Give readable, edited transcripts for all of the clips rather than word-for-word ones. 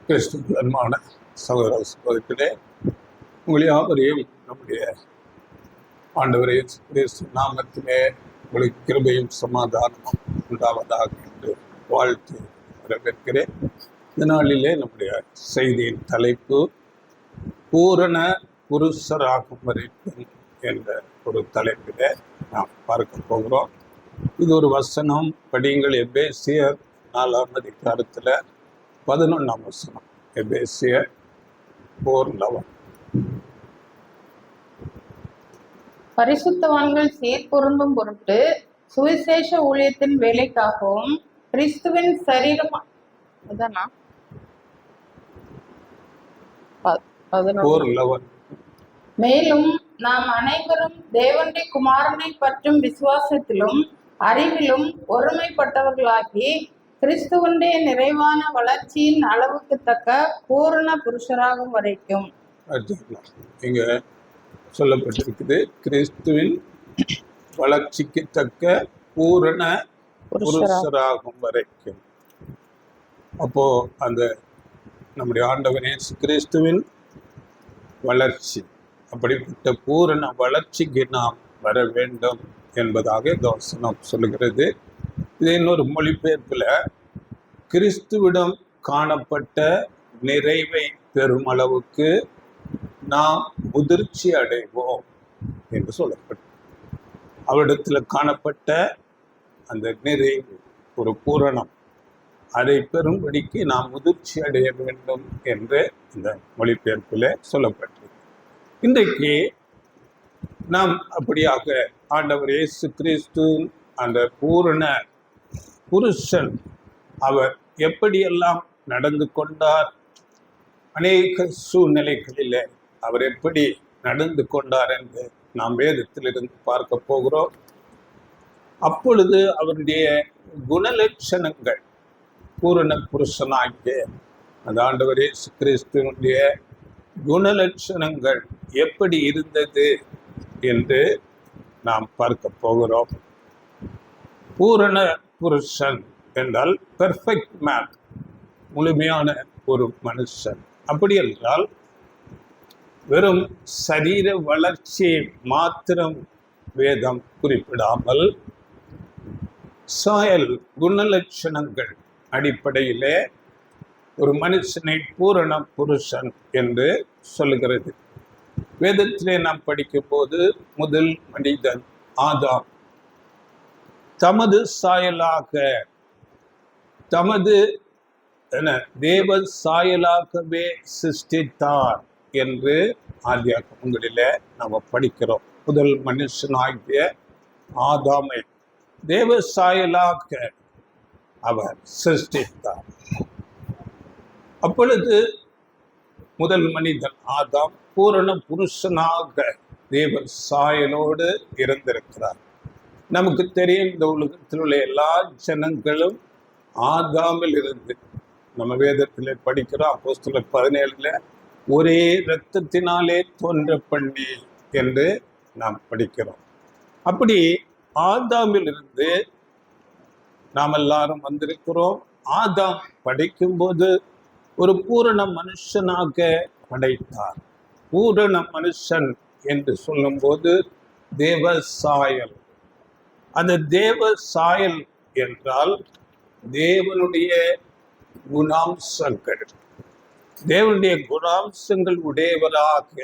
கிறிஸ்துவமான சகோதர சகோதரர்களே, உங்கள் யாவரையும் நம்முடைய ஆண்டவரே கிறிஸ்து நாமத்திலே உங்களுக்கு கிருபையும் சமாதானமும் உண்டாவதாக என்று வாழ்த்து வரவேற்கிறேன். இந்த நாளிலே நம்முடைய செய்தியின் தலைப்பு பூரண புருஷராகும் வரைக்கும் என்ற ஒரு தலைப்பிலே நாம் பார்க்க போகிறோம். இது ஒரு வசனம். படியுங்கள். எபேசியர் 4ஆம் அதிகாரத்தில் 11ஆம் வசனம். எபேசியர் 4:11. பரிசுத்தவான்கள் சீர்பொருந்தும் பொருட்டு சுவிசேஷ ஊழியத்தின் வேலைக்காகவும் கிறிஸ்துவின் சரீரம் மேலும் நாம் அனைவரும் தேவனுடைய குமாரனை பற்றும் விசுவாசத்திலும் அறிவிலும் ஒருமைப்பட்டவர்களாகி கிறிஸ்துவனுடைய நிறைவான வளர்ச்சியின் அளவுக்கு தக்க பூரண புருஷராகும் வரைக்கும். இங்க சொல்லப்பட்டிருக்குது, கிறிஸ்துவின் வளர்ச்சிக்கு தக்க பூரண புருஷராகும் வரைக்கும். அப்போ அந்த நம்முடைய ஆண்டவனே கிறிஸ்துவின் வளர்ச்சி, அப்படிப்பட்ட பூரண வளர்ச்சிக்கு நாம் வர வேண்டும் என்பதாக இந்த வசனம் சொல்லுகிறது. இது இன்னொரு மொழிபெயர்ப்புல கிறிஸ்துவிடம் காணப்பட்ட நிறைவை பெறும் அளவுக்கு நாம் முதிர்ச்சி அடைவோம் என்று சொல்லப்படும். அவரிடத்துல காணப்பட்ட அந்த நிறைவு, ஒரு பூரணம், அதை பெறும்படிக்கு நாம் முதிர்ச்சி அடைய வேண்டும் என்று இந்த மொழிபெயர்ப்பில் சொல்லப்பட்டது. இன்றைக்கு நாம் அப்படியாக ஆண்டவர் இயேசு கிறிஸ்து அந்த பூரண புருஷன் அவர் எப்படியெல்லாம் நடந்து கொண்டார், அநேக சூழ்நிலைகளில் அவர் எப்படி நடந்து கொண்டார் என்று நாம் வேதத்திலிருந்து பார்க்க போகிறோம். அப்பொழுது அவருடைய குணலட்சணங்கள், பூரண புருஷனாகிய அந்த ஆண்டவர் இயேசு கிறிஸ்துவனுடைய குணலட்சணங்கள் எப்படி இருந்தது என்று நாம் பார்க்க போகிறோம். பூரண புருஷன் என்றால் பெர்ஃபெக்ட் மேன், முழுமையான ஒரு மனுஷன். அப்படி என்றால் வெறும் சரீர வளர்ச்சியை மாத்திரம் வேதம் குறிப்பிடாமல் சாயல் குணலட்சணங்கள் அடிப்படையிலே ஒரு மனுஷனை பூரண புருஷன் என்று சொல்லுகிறது. வேதத்திலே நாம் படிக்கும் போது முதல் மனிதன் ஆதாம் தமது சாயலாக, தமது தேவ சாயலாகவே சிருஷ்டித்தார் என்று ஆதியாகமங்களிலே நாம் படிக்கிறோம். முதல் மனுஷனாகிய ஆதாமை தேவ சாயலாக அவர் சிருஷ்டித்தார். அப்பொழுது முதல் மனிதன் ஆதாம் பூரண புருஷனாக தேவ சாயலோடு இருந்திருக்கிறார். நமக்கு தெரியும், இந்த உலகத்தில் உள்ள எல்லா ஜனங்களும் ஆதாமில் இருந்து, நம்ம வேதத்தில் படிக்கிறோம். அப்போஸ்தலர் 17 ஒரே இரத்தத்தினாலே தோன்ற பண்ணி என்று நாம் படிக்கிறோம். அப்படி ஆதாமில் இருந்து நாம் எல்லாரும் வந்திருக்கிறோம். ஆதாம் படைக்கும்போது ஒரு பூரண மனுஷனாக படைத்தார். பூரண மனுஷன் என்று சொல்லும்போது தேவ சாயல். அந்த தேவ சாயல் என்றால் தேவனுடைய குணாம்சங்கள், தேவனுடைய குணாம்சங்கள் உடையவராக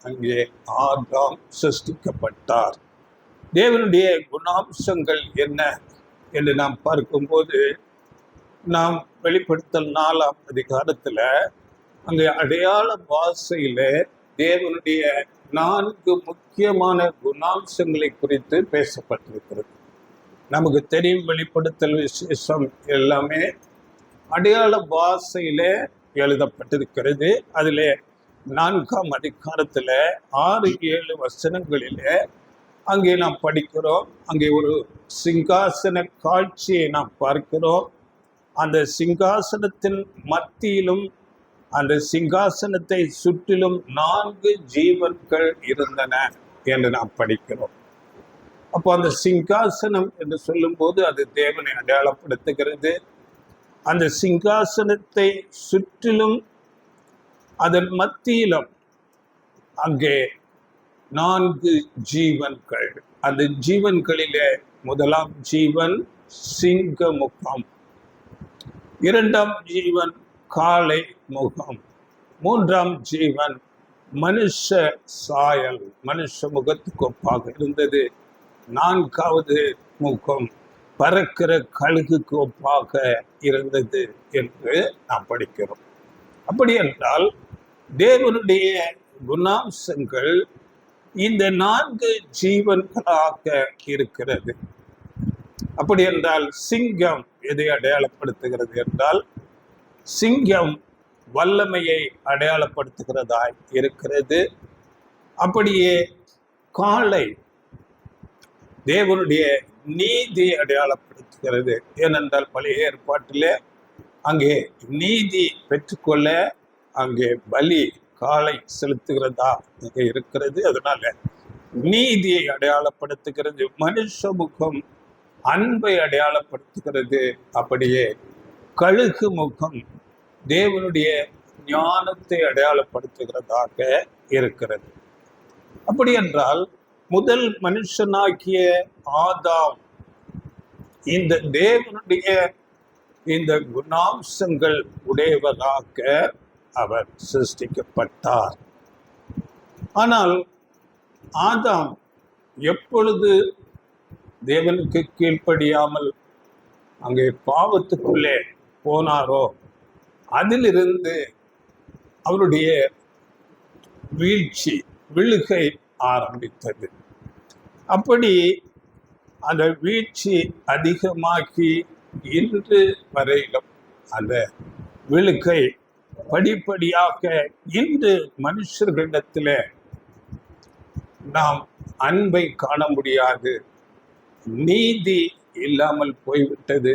அங்கே ஆதாம் சிருஷ்டிக்கப்பட்டார். தேவனுடைய குணாம்சங்கள் என்ன என்று நாம் பார்க்கும்போது, நாம் வெளிப்படுத்தல் 4ஆம் அதிகாரத்தில் அங்கே அடையாள பாஷையில தேவனுடைய 4 முக்கியமான குணாம்சங்களை குறித்து பேசப்பட்டிருக்கிறது. நமக்கு தெரியும், வெளிப்படுத்தல் விசேஷம் எல்லாமே அடையாள பாஷையில எழுதப்பட்டிருக்கிறது. அதில் 4ஆம் அதிகாரத்தில் 6-7 வசனங்களிலே அங்கே நாம் படிக்கிறோம். அங்கே ஒரு சிங்காசன காட்சியை நாம் பார்க்கிறோம். அந்த சிங்காசனத்தின் மத்தியிலும் அந்த சிங்காசனத்தை சுற்றிலும் 4 ஜீவன்கள் இருந்தன என்று நாம் படிக்கிறோம். அப்போ அந்த சிங்காசனம் என்று சொல்லும்போது அது தேவனை அடையாளப்படுத்துகிறது. அந்த சிங்காசனத்தை சுற்றிலும் அதன் மத்தியிலும் அங்கே 4 ஜீவன்கள். அந்த ஜீவன்களிலே முதலாம் ஜீவன் சிங்க முகம், இரண்டாம் ஜீவன் காளை முகம், மூன்றாம் ஜீவன் மனுஷ சாயல், மனுஷ முகத்துக்கு ஒப்பாக இருந்தது. 4வது முகம் பறக்கிற கழுகுக்கு ஒப்பாக இருந்தது என்று நாம் படிக்கிறோம். அப்படி என்றால் தேவனுடைய குணாம்சங்கள் இந்த 4 ஜீவன்களாக இருக்கிறது. அப்படி என்றால் சிங்கம் எதை அடையாளப்படுத்துகிறது என்றால், சிங்கம் வல்லமையை அடையாளப்படுத்துகிறதாய் இருக்கிறது. அப்படியே காளை தேவனுடைய நீதியை அடையாளப்படுத்துகிறது. ஏனென்றால் பழைய ஏற்பாட்டிலே அங்கே நீதி பெற்றுக்கொள்ள அங்கே பலி காளை செலுத்துகிறதா அங்கே இருக்கிறது. அதனால நீதியை அடையாளப்படுத்துகிறது. மனுஷ முகம் அன்பை அடையாளப்படுத்துகிறது. அப்படியே கழுகு முகம் தேவனுடைய ஞானத்தை அடையாளப்படுத்துகிறதாக இருக்கிறது. அப்படி என்றால் முதல் மனுஷனாகிய ஆதாம் இந்த தேவனுடைய இந்த குணாம்சங்கள் உடையவராக அவர் சிருஷ்டிக்கப்பட்டார். ஆனால் ஆதாம் எப்பொழுது தேவனுக்கு கீழ்ப்படியாமல் அங்கே பாவத்துக்குள்ளே போனாரோ அதிலிருந்து அவருடைய வீழ்ச்சி, விழுகை ஆரம்பித்தது. அப்படி அந்த வீழ்ச்சி அதிகமாகி இன்று வரையிலும் அந்த விழுகை படிப்படியாக இன்று மனுஷர்களிடத்தில் நாம் அன்பை காண முடியாது. நீதி இல்லாமல் போய்விட்டது.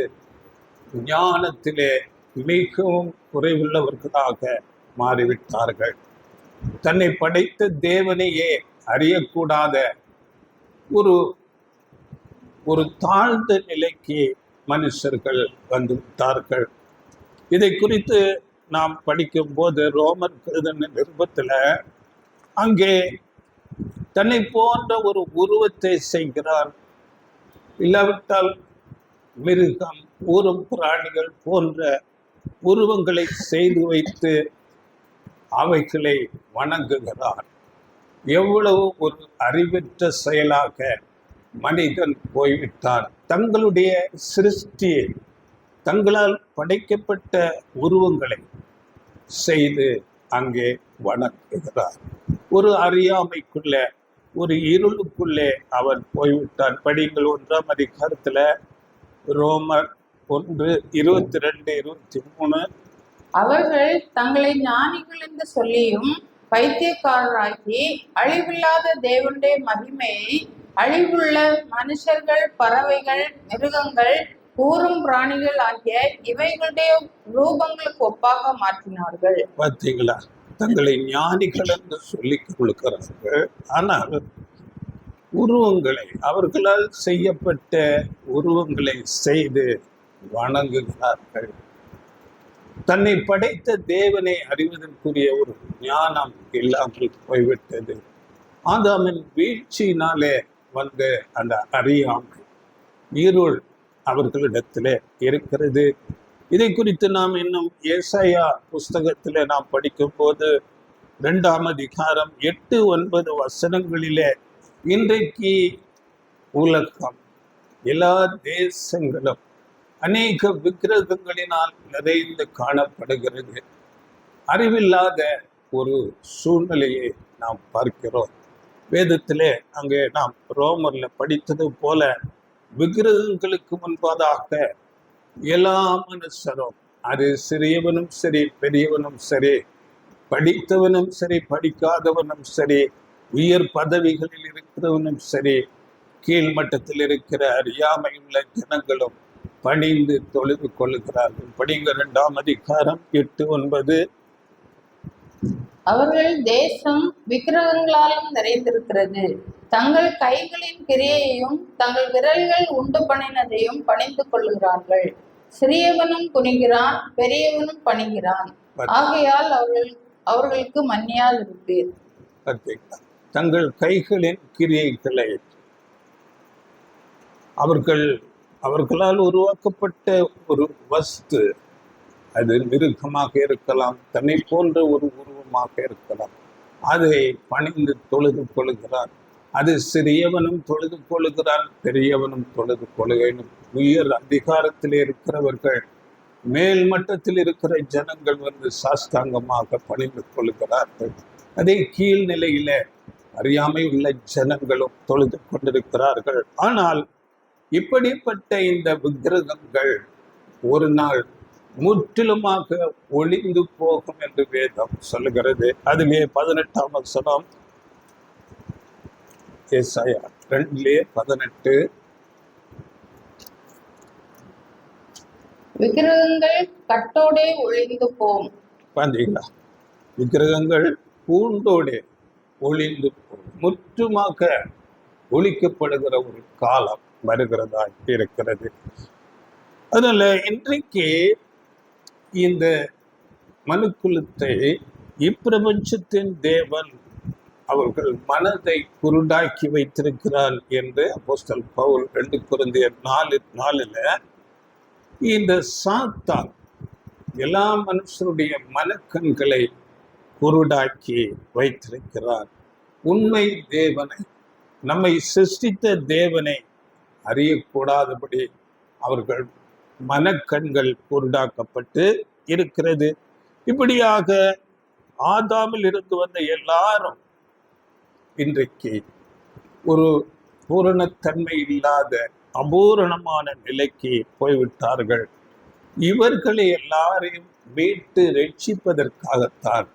ஞானத்திலே மிகவும் குறைவுள்ளவர்களாக மாறிவிட்டார்கள். தன்னை படைத்த தேவனையே அறியக்கூடாத ஒரு தாழ்ந்த நிலைக்கு மனுஷர்கள் வந்துவிட்டார்கள். இதை குறித்து நாம் படிக்கும் போது ரோமர் நிருபத்தில் அங்கே தன்னை போன்ற ஒரு உருவத்தை செய்கிறார். இல்லாவிட்டால் மிருகம், ஊரும் பிராணிகள் போன்ற உருவங்களை செய்து வைத்து அவைகளை வணங்குகிறார். எவ்வளவு ஒரு அறிவற்ற செயலாக மனிதன் போய்விட்டார். தங்களுடைய சிருஷ்டியை, தங்களால் படைக்கப்பட்ட உருவங்களை செய்து அங்கே வணங்குகிறார். ஒரு அறியாமைக்குள்ள, ஒரு இருளுக்குள்ளே அவன் போய்விட்டான். படிங்கள் 1ஆம் அதிகாரத்துல ரோமர் 1:22-23. அவர்கள் தங்களை ஞானிகள் என்று சொல்லியும் பைத்தியக்காரராகி அழிவில்லாத தேவனுடைய மகிமையை அழிவுள்ள மனுஷர்கள், பறவைகள், மிருகங்கள், ஊரும் பிராணிகள் ஆகிய இவைகளுடைய ரூபங்களுக்கு ஒப்பாக மாற்றினார்கள். பார்த்தீங்களா? தங்களை ஞானிகள் என்று சொல்லிக் கொடுக்கிறார்கள். ஆனால் உருவங்களை, அவர்களால் செய்யப்பட்ட உருவங்களை செய்து வணங்குகிறார்கள். தன்னை படைத்த தேவனை அறிவதற்குரிய ஒரு ஞானம் இல்லாமல் போய்விட்டது. ஆதாமின் வீழ்ச்சியினாலே வந்த அந்த அறியாமை, இருள் அவர்களிடத்திலே இருக்கிறது. இதை குறித்து நாம் இன்னும் ஏசாயா புஸ்தகத்திலே நாம் படிக்கும் போது 2ஆம் அதிகாரம் 8-9 வசனங்களிலே இன்றைக்கு உலகம், எல்லா தேசங்களும் அநேக விக்கிரகங்களினால் நிறைந்து காணப்படுகிறது. அறிவில்லாத ஒரு சூழ்நிலையை நாம் பார்க்கிறோம். வேதத்திலே அங்கே நாம் ரோமர்ல படித்தது போல விக்கிரகங்களுக்கு முன்பதாக எல்லா மனுஷரும், அது சிறியவனும் சரி, பெரியவனும் சரி, படித்தவனும் சரி, படிக்காதவனும் சரி, உயர் பதவிகளில் இருக்கிறவனும் சரி, கீழ்மட்டத்தில் இருக்கிற அறியாமையுள்ள ஜனங்களும் பணிந்து தொழுது கொள்ளுகிறார்கள். படிங்க 2ஆம் அதிகாரம் 8-9. அவர்கள் தேசம் விக்கிரகங்களாலும் நிறைந்திருக்கிறது. தங்கள் கைகளின் கிரியையையும் தங்கள் விரல்கள் உண்டு பண்ணினதையும் பணிந்து கொள்ளுகிறார்கள். சிறியவனும் குனிகிறான், பெரியவனும் பணிகிறான். ஆகையால் அவர்களுக்கு மன்னியாது இருப்பீர். பார்த்தீங்களா? தங்கள் கைகளின் கிரியைகளை அவர்களால் உருவாக்கப்பட்ட ஒரு வஸ்து, அது மிருகமாக இருக்கலாம், தன்னை போன்ற ஒரு உருவமாக இருக்கலாம், அதை பணிந்து தொழுது கொள்கிறார். அது சிறியவனும் தொழுது கொள்கிறான், பெரியவனும் தொழுது கொள்கிறேன். உயர் அதிகாரத்தில் இருக்கிறவர்கள், மேல் மட்டத்தில் இருக்கிற ஜனங்கள் வந்து சாஸ்தாங்கமாக பணிந்து கொள்கிறார்கள். அதே கீழ்நிலையில அறியாமை உள்ள ஜனங்களும் தொழுது கொண்டிருக்கிறார்கள். ஆனால் இப்படிப்பட்ட இந்த விக்கிரகங்கள் ஒரு நாள் முற்றிலுமாக ஒளிந்து போகும் என்று வேதம் சொல்லுகிறது. அதிலே 18ஆம் வசனம், ஏசாயா 2:18, விக்கிரகங்கள் கட்டோடே ஒளிந்து போம். பார்த்தீங்களா? விக்கிரகங்கள் பூண்டோடே ஒளிந்து போம், முற்றுமாக ஒழிக்கப்படுகிற ஒரு காலம் வருகிறதா இருக்கிறது. அதனால இன்றைக்கு இந்த மனுக்குலத்தை இப்பிரபஞ்சத்தின் தேவன் அவர்கள் மனதை குருடாக்கி வைத்திருக்கிறார் என்று அப்போஸ்தலன் பவுல் 2 கொரிந்தியர் 4:4 இந்த சாத்தான் எல்லா மனுஷருடைய மனக்கண்களை குருடாக்கி வைத்திருக்கிறார். உண்மை தேவனை, நம்மை சிருஷ்டித்த தேவனை அறியக்கூடாதபடி அவர்கள் மனக்கண்கள் குருடாக்கப்பட்டு இருக்கிறது. இப்படியாக ஆதாமில் இருந்து வந்த எல்லாரும் இன்றைக்கு ஒரு பூரணத்தன்மை இல்லாத அபூரணமான நிலைக்கு போய்விட்டார்கள். இவர்களை எல்லாரையும் மீட்டு ரட்சிப்பதற்காகத்தான்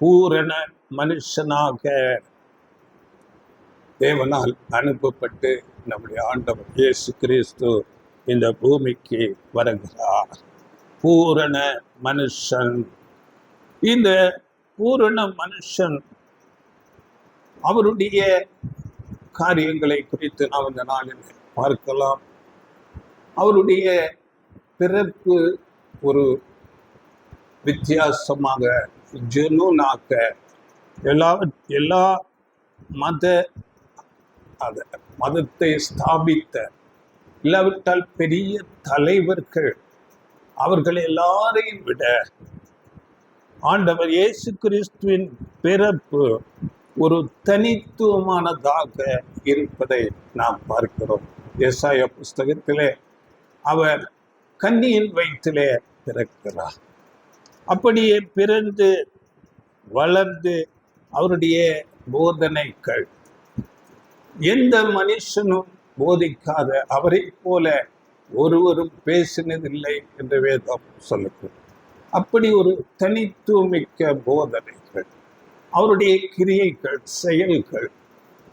பூரண மனுஷனாக தேவனால் அனுப்பப்பட்டு நம்முடைய ஆண்டவர் இயேசு கிறிஸ்து இந்த பூமிக்கு வருகிறார். பூரண மனுஷன். இந்த பூரண மனுஷன் அவருடைய காரியங்களை குறித்து நாம் இந்த நாளில் பார்க்கலாம். அவருடைய பிறப்பு ஒரு வித்தியாசமாக, ஜனூனாக, எல்லா மதத்தை ஸ்தாபித்த, இல்லாவிட்டால் பெரிய தலைவர்கள், அவர்கள் எல்லாரையும் விட ஆண்டவர் இயேசு கிறிஸ்துவின் பிறப்பு ஒரு தனித்துவமானதாக இருப்பதை நாம் பார்க்கிறோம். ஏசாயா புஸ்தகத்திலே அவர் கன்னியின் வயிற்றிலே பிறக்கிறார். அப்படியே பிறந்து வளர்ந்து அவருடைய போதனைகள் எந்த மனுஷனும் போதிக்காத, அவரை போல ஒருவரும் பேசினதில்லை என்று வேதம் சொல்லுகிறது. அப்படி ஒரு தனித்துவமிக்க போதனைகள், அவருடைய கிரியைகள், செயல்கள்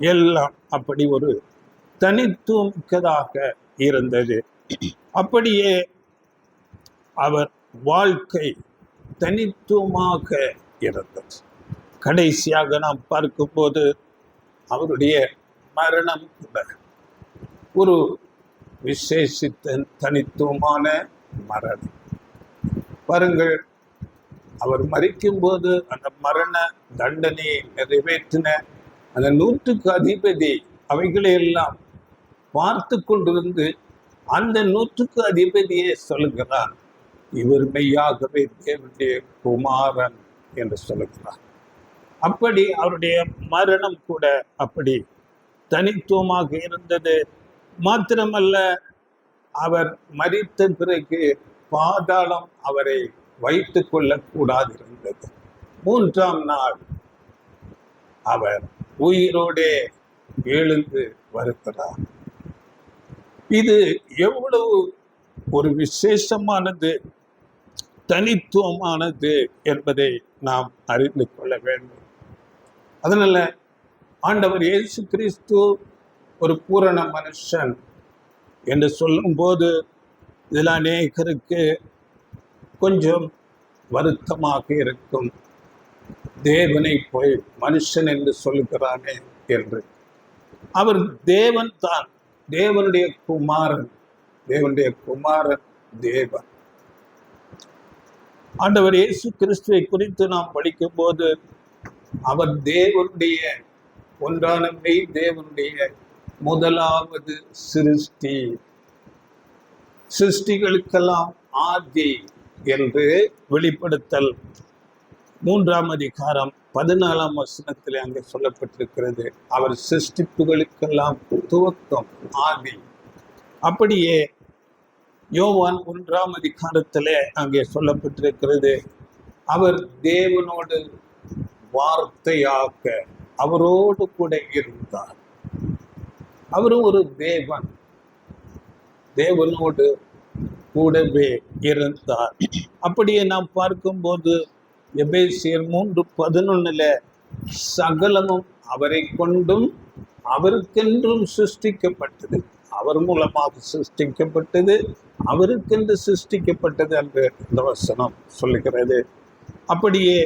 எல்லாம் அப்படி ஒரு தனித்துவமிக்கதாக இருந்தது. அப்படியே அவர் வாழ்க்கை தனித்துவமாக இருந்தது. கடைசியாக நாம் பார்க்கும்போது அவருடைய மரணம் கூட ஒரு விசேஷித்த தனித்துவமான மரணம். பாருங்கள், அவர் மரிக்கும்போது அந்த மரண தண்டனையை நிறைவேற்றின அந்த 100க்கு அதிபதி அவைகளையெல்லாம் பார்த்து கொண்டிருந்து அந்த 100க்கு அதிபதியே சொல்லுகிறார், இவர் மெய்யாகவே தேவனுடைய குமாரன் என்று சொல்லுகிறார். அப்படி அவருடைய மரணம் கூட அப்படி தனித்துவமாக இருந்தது. மாத்திரமல்ல, அவர் மரித்த பிறகு பாதாளம் அவரை வைத்து கொள்ளக்கூடாது இருந்தது. 3ஆம் நாள் அவர் உயிரோடே எழுந்து வருகிறார். இது எவ்வளவு ஒரு விசேஷமானது, தனித்துவமானது என்பதை நாம் அறிந்து கொள்ள வேண்டும். அதனால ஆண்டவர் இயேசு கிறிஸ்து ஒரு பூரண மனுஷன் என்று சொல்லும்போது இதில் அநேகருக்கு கொஞ்சம் வருத்தமாக இருக்கும். தேவனை போய் மனுஷன் என்று சொல்லுகிறானே என்று. அவர் தேவன் தான், தேவனுடைய குமாரன். தேவனுடைய குமாரன் தேவன். ஆண்டவர் இயேசு கிறிஸ்துவை குறித்து நாம் படிக்கும் போது அவர் தேவனுடைய ஒன்றான மெய் தேவனுடைய முதலாவது சிருஷ்டி, சிருஷ்டிகளுக்கெல்லாம் ஆதி என்று வெளிப்படுத்தல் 3ஆம் அதிகாரம் 14ஆம் வசனத்தில் அங்கே சொல்லப்பட்டிருக்கிறது. அவர் சிருஷ்டிப்புகளுக்கெல்லாம் துவக்கம், ஆதி. அப்படியே யோவான் 1ஆம் அதிகாரத்திலே அங்கே சொல்லப்பட்டிருக்கிறது, அவர் தேவனோடு வார்த்தையாக அவரோடு கூட இருந்தார். அவரும் ஒரு தேவன், தேவனோடு கூடவே இருந்தார். அப்படியே நாம் பார்க்கும்போது எபேசியர் 3:11 சகலமும் அவரை கொண்டும் அவருக்கென்றும் சிருஷ்டிக்கப்பட்டது, அவர் மூலமாக சிருஷ்டிக்கப்பட்டது, அவருக்கென்று சிருஷ்டிக்கப்பட்டது என்று இந்த வசனம் சொல்லுகிறது. அப்படியே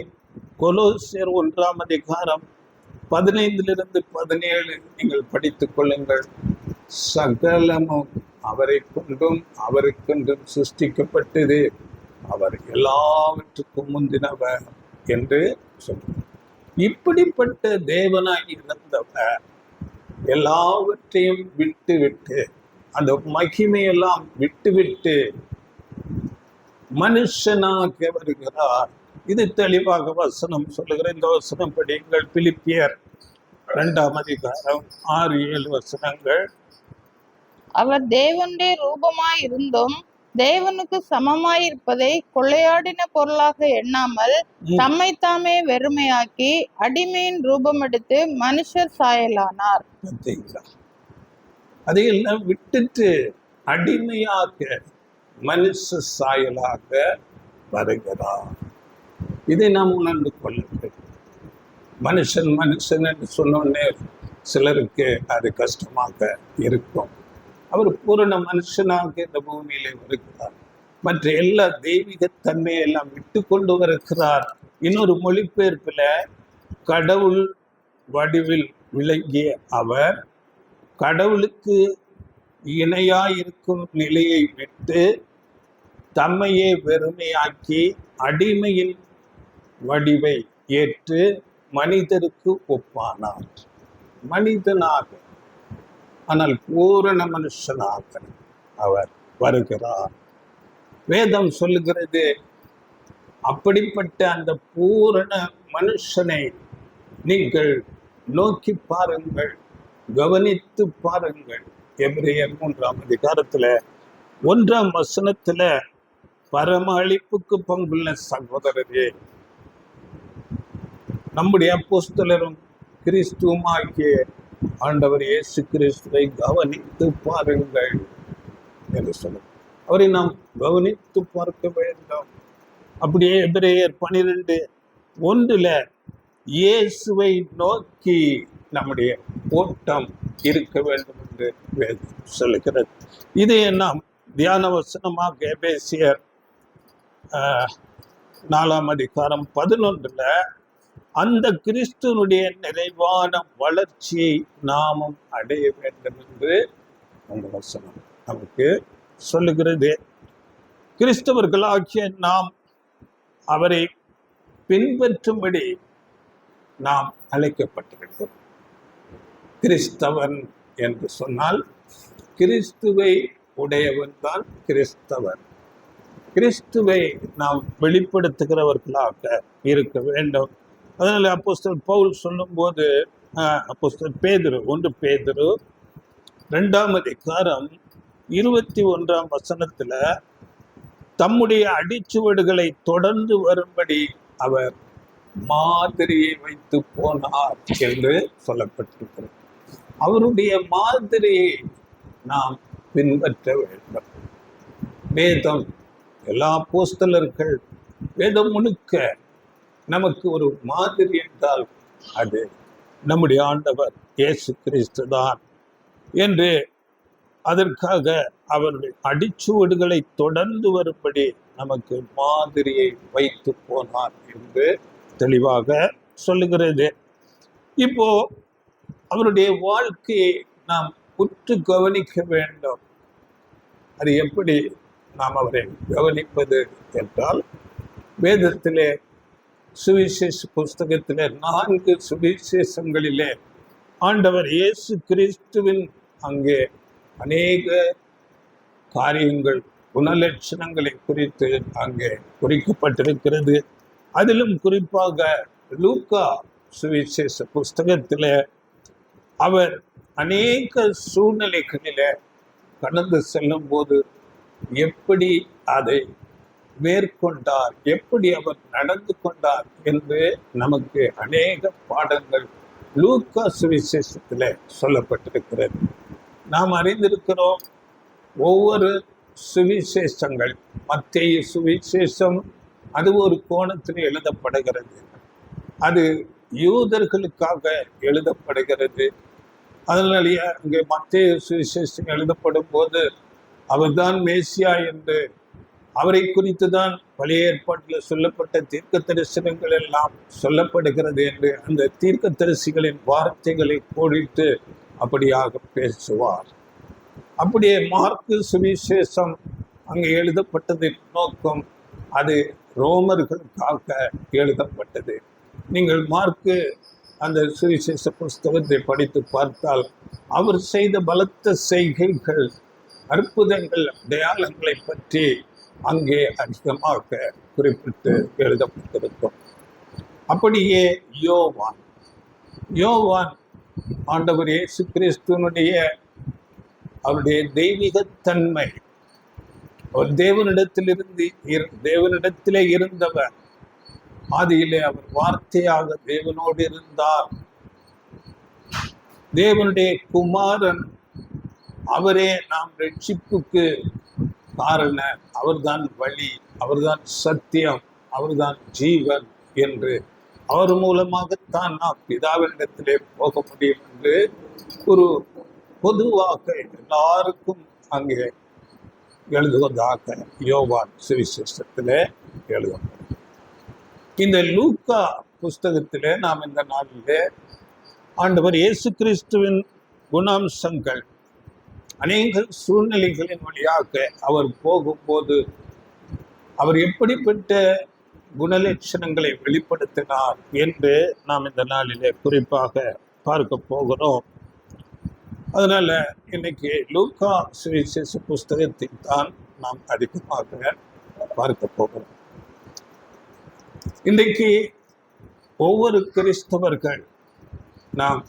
கொலோசியர் 1ஆம் அதிகாரம் 15 17 நீங்கள் படித்துக் கொள்ளுங்கள். சகலமும் அவரை கொண்டும் அவருக்கென்றும் சிருஷ்டிக்கப்பட்டது, அவர் எல்லாவற்றுக்கும் முந்தினவர் என்று சொல்றார். இப்படிப்பட்ட தேவனாய் இருந்தவர் எல்லாவற்றையும் விட்டு அந்த மகிமையெல்லாம் விட்டு மனுஷனாக வருகிறார். இது தெளிவாக வசனம் சொல்லுகிற இந்த வசனம் படியுங்கள். பிலிப்பியர் 2ஆம் அதிகாரம் 6-7 வசனங்கள். அவர் தேவனுடைய ரூபமாய் இருந்தும் தேவனுக்கு சமமாயிருப்பதை கொள்ளையாடின பொருளாக எண்ணாமல் தம்மை தாமே வெறுமையாக்கி அடிமையின் ரூபம் எடுத்து மனுஷர் சாயலானார். அதையெல்லாம் விட்டுட்டு அடிமையாக மனுஷ சாயலாக வருகிறார். இதை நாம் உணர்ந்து கொள்ளுங்கள். மனுஷன் என்று சொன்னோடனே சிலருக்கு அது கஷ்டமாக இருக்கும். அவர் பூரண மனுஷனாக இந்த பூமியிலே வருகிறார். மற்ற எல்லா தெய்வீக தன்மையெல்லாம் விட்டு கொண்டு வருகிறார். இன்னொரு மொழிபெயர்ப்பில் கடவுள் வடிவில் விளங்கிய அவர் கடவுளுக்கு இணையாயிருக்கும் நிலையை விட்டு தம்மையே வெறுமையாக்கி அடிமையின் வடிவை ஏற்று மனிதருக்கு ஒப்பானார். மனிதனாக, ஆனால் பூரண மனுஷனாக அவர் வருகிறார். வேதம் சொல்லுகிறது, அப்படிப்பட்ட அந்த பூரண மனுஷனை நீங்கள் நோக்கி பாருங்கள், கவனித்து பாருங்கள். எபிரேயர் 3ஆம் அதிகாரத்துல 1ஆம் வசனத்துல பரம அழிப்புக்கு பங்குள்ள சகோதரரே, நம்முடைய அப்போஸ்தலரும் கிறிஸ்துவுமாகிய ஆண்டவர் இயேசு கிறிஸ்துவை கவனித்து பாருங்கள் என்று சொல்லும். அவரை நாம் கவனித்து பார்க்க வேண்டும். அப்படியே எபிரேயர் 12:1 இயேசுவை நோக்கி நம்முடைய ஓட்டம் இருக்க வேண்டும் என்று வேதம் சொல்லுகிறது. இதை நாம் தியான வசனமாக எபேசியர் 4ஆம் அதிகாரம் 11 அந்த கிறிஸ்துவனுடைய நிறைவான வளர்ச்சியை நாமும் அடைய வேண்டும் என்று அந்த வசனம் நமக்கு சொல்லுகிறது. கிறிஸ்தவர்களாகிய நாம் அவரை பின்பற்றும்படி நாம் அழைக்கப்பட்டிருக்கிறோம். கிறிஸ்தவன் என்று சொன்னால் கிறிஸ்துவை உடையவன் தான் கிறிஸ்தவன். கிறிஸ்துவை நாம் வெளிப்படுத்துகிறவர்களாக இருக்க வேண்டும். அதனால அப்போஸ்தலர் பவுல் சொல்லும் போது அப்போஸ்தலர் பேதுரு 1 பேதுரு 2ஆம் அதிகாரம் 21ஆம் வசனத்துல தம்முடைய அடிச்சுவடுகளை தொடர்ந்து வரும்படி அவர் மாதிரியை வைத்து போனார் என்று சொல்லப்பட்டிருக்கிறது. அவருடைய மாதிரியை நாம் பின்பற்ற வேண்டும். வேதம், எல்லா அப்போஸ்தலர்கள், வேதம் முழுக்க நமக்கு ஒரு மாதிரி என்றால் அது நம்முடைய ஆண்டவர் இயேசு கிறிஸ்து தான் என்று, அதற்காக அவருடைய அடிச்சுவடுகளை தொடர்ந்து வரும்படி நமக்கு மாதிரியை வைத்து போனார் என்று தெளிவாக சொல்லுகிறது. இப்போ அவருடைய வாழ்க்கையை நாம் உற்று கவனிக்க வேண்டும். அது எப்படி நாம் அவரை கவனிப்பது என்றால், வேதத்திலே சுவிசேஷ புஸ்தகத்திலே 4 சுவிசேஷங்களிலே ஆண்டவர் இயேசு கிறிஸ்துவின் அங்கே அநேக காரியங்கள், குணலட்சணங்களை குறித்து அங்கே குறிக்கப்பட்டிருக்கிறது. அதிலும் குறிப்பாக லூக்கா சுவிசேஷ புஸ்தகத்திலே அவர் அநேக சூழ்நிலைகளிலே கடந்து செல்லும் போது எப்படி அதை மேற்கொண்டார், எப்படி அவர் நடந்து கொண்டார் என்று நமக்கு அநேக பாடங்கள் லூக்கா சுவிசேஷத்தில் சொல்லப்பட்டிருக்கிறது. நாம் அறிந்திருக்கிறோம், ஒவ்வொரு சுவிசேஷங்கள், மத்தேயு சுவிசேஷம் அது ஒரு கோணத்தில் எழுதப்படுகிறது. அது யூதர்களுக்காக எழுதப்படுகிறது. அதனாலேயே அங்கே மத்தேயு சுவிசேஷம் எழுதப்படும் போது அவர்தான் மேசியா என்று, அவரை குறித்து தான் பழைய ஏற்பாட்டில் சொல்லப்பட்ட தீர்க்க தரிசனங்கள் எல்லாம் சொல்லப்படுகிறது என்று அந்த தீர்க்க தரிசிகளின் வார்த்தைகளை கோடிட்டு அப்படியாக பேசுவார். அப்படியே மார்க்கு சுவிசேஷம் அங்கே எழுதப்பட்டதின் நோக்கம் அது ரோமர்களுக்காக எழுதப்பட்டது. நீங்கள் மார்க்கு அந்த சுவிசேஷ புஸ்தகத்தை படித்து பார்த்தால் அவர் செய்த பலத்த செய்கைகள், அற்புதங்கள், அடையாளங்களை பற்றி அங்கே அதிகமாக குறிப்பிட்டு எழுதப்பட்டிருக்கும். அப்படியே யோவான் ஆண்டவர் இயேசு கிறிஸ்துவனுடைய அவருடைய தெய்வீகத்தன்மை, அவர் தேவனிடத்திலே இருந்தவர், ஆதியிலே அவர் வார்த்தையாக தேவனோடு இருந்தார், தேவனுடைய குமாரன், அவரே நாம் ரட்சிப்புக்கு காரணம், அவர்தான் வழி, அவர்தான் சத்தியம், அவர்தான் ஜீவன் என்று அவர் மூலமாகத்தான் நாம் பிதாவினிடத்திலே போக முடியும் என்று ஒரு பொதுவாக எல்லாருக்கும் அங்கே எழுதுவதாக யோவான் சுவிசேஷத்திலே எழுதப்படும். இந்த லூக்கா புஸ்தகத்திலே நாம் இந்த நாளிலே ஆண்டவர் இயேசு கிறிஸ்துவின் குணாம்சங்கள், அநேக சூழ்நிலைகளின் வழியாக அவர் போகும்போது அவர் எப்படிப்பட்ட குணலட்சணங்களை வெளிப்படுத்தினார் என்று நாம் இந்த நாளிலே குறிப்பாக பார்க்க போகிறோம். அதனால இன்னைக்கு லூக்கா சுவிசேஷ புஸ்தகத்தை தான் நாம் அதிகமாக பார்க்க போகிறோம். இன்றைக்கு ஒவ்வொரு கிறிஸ்தவர்கள் நாம்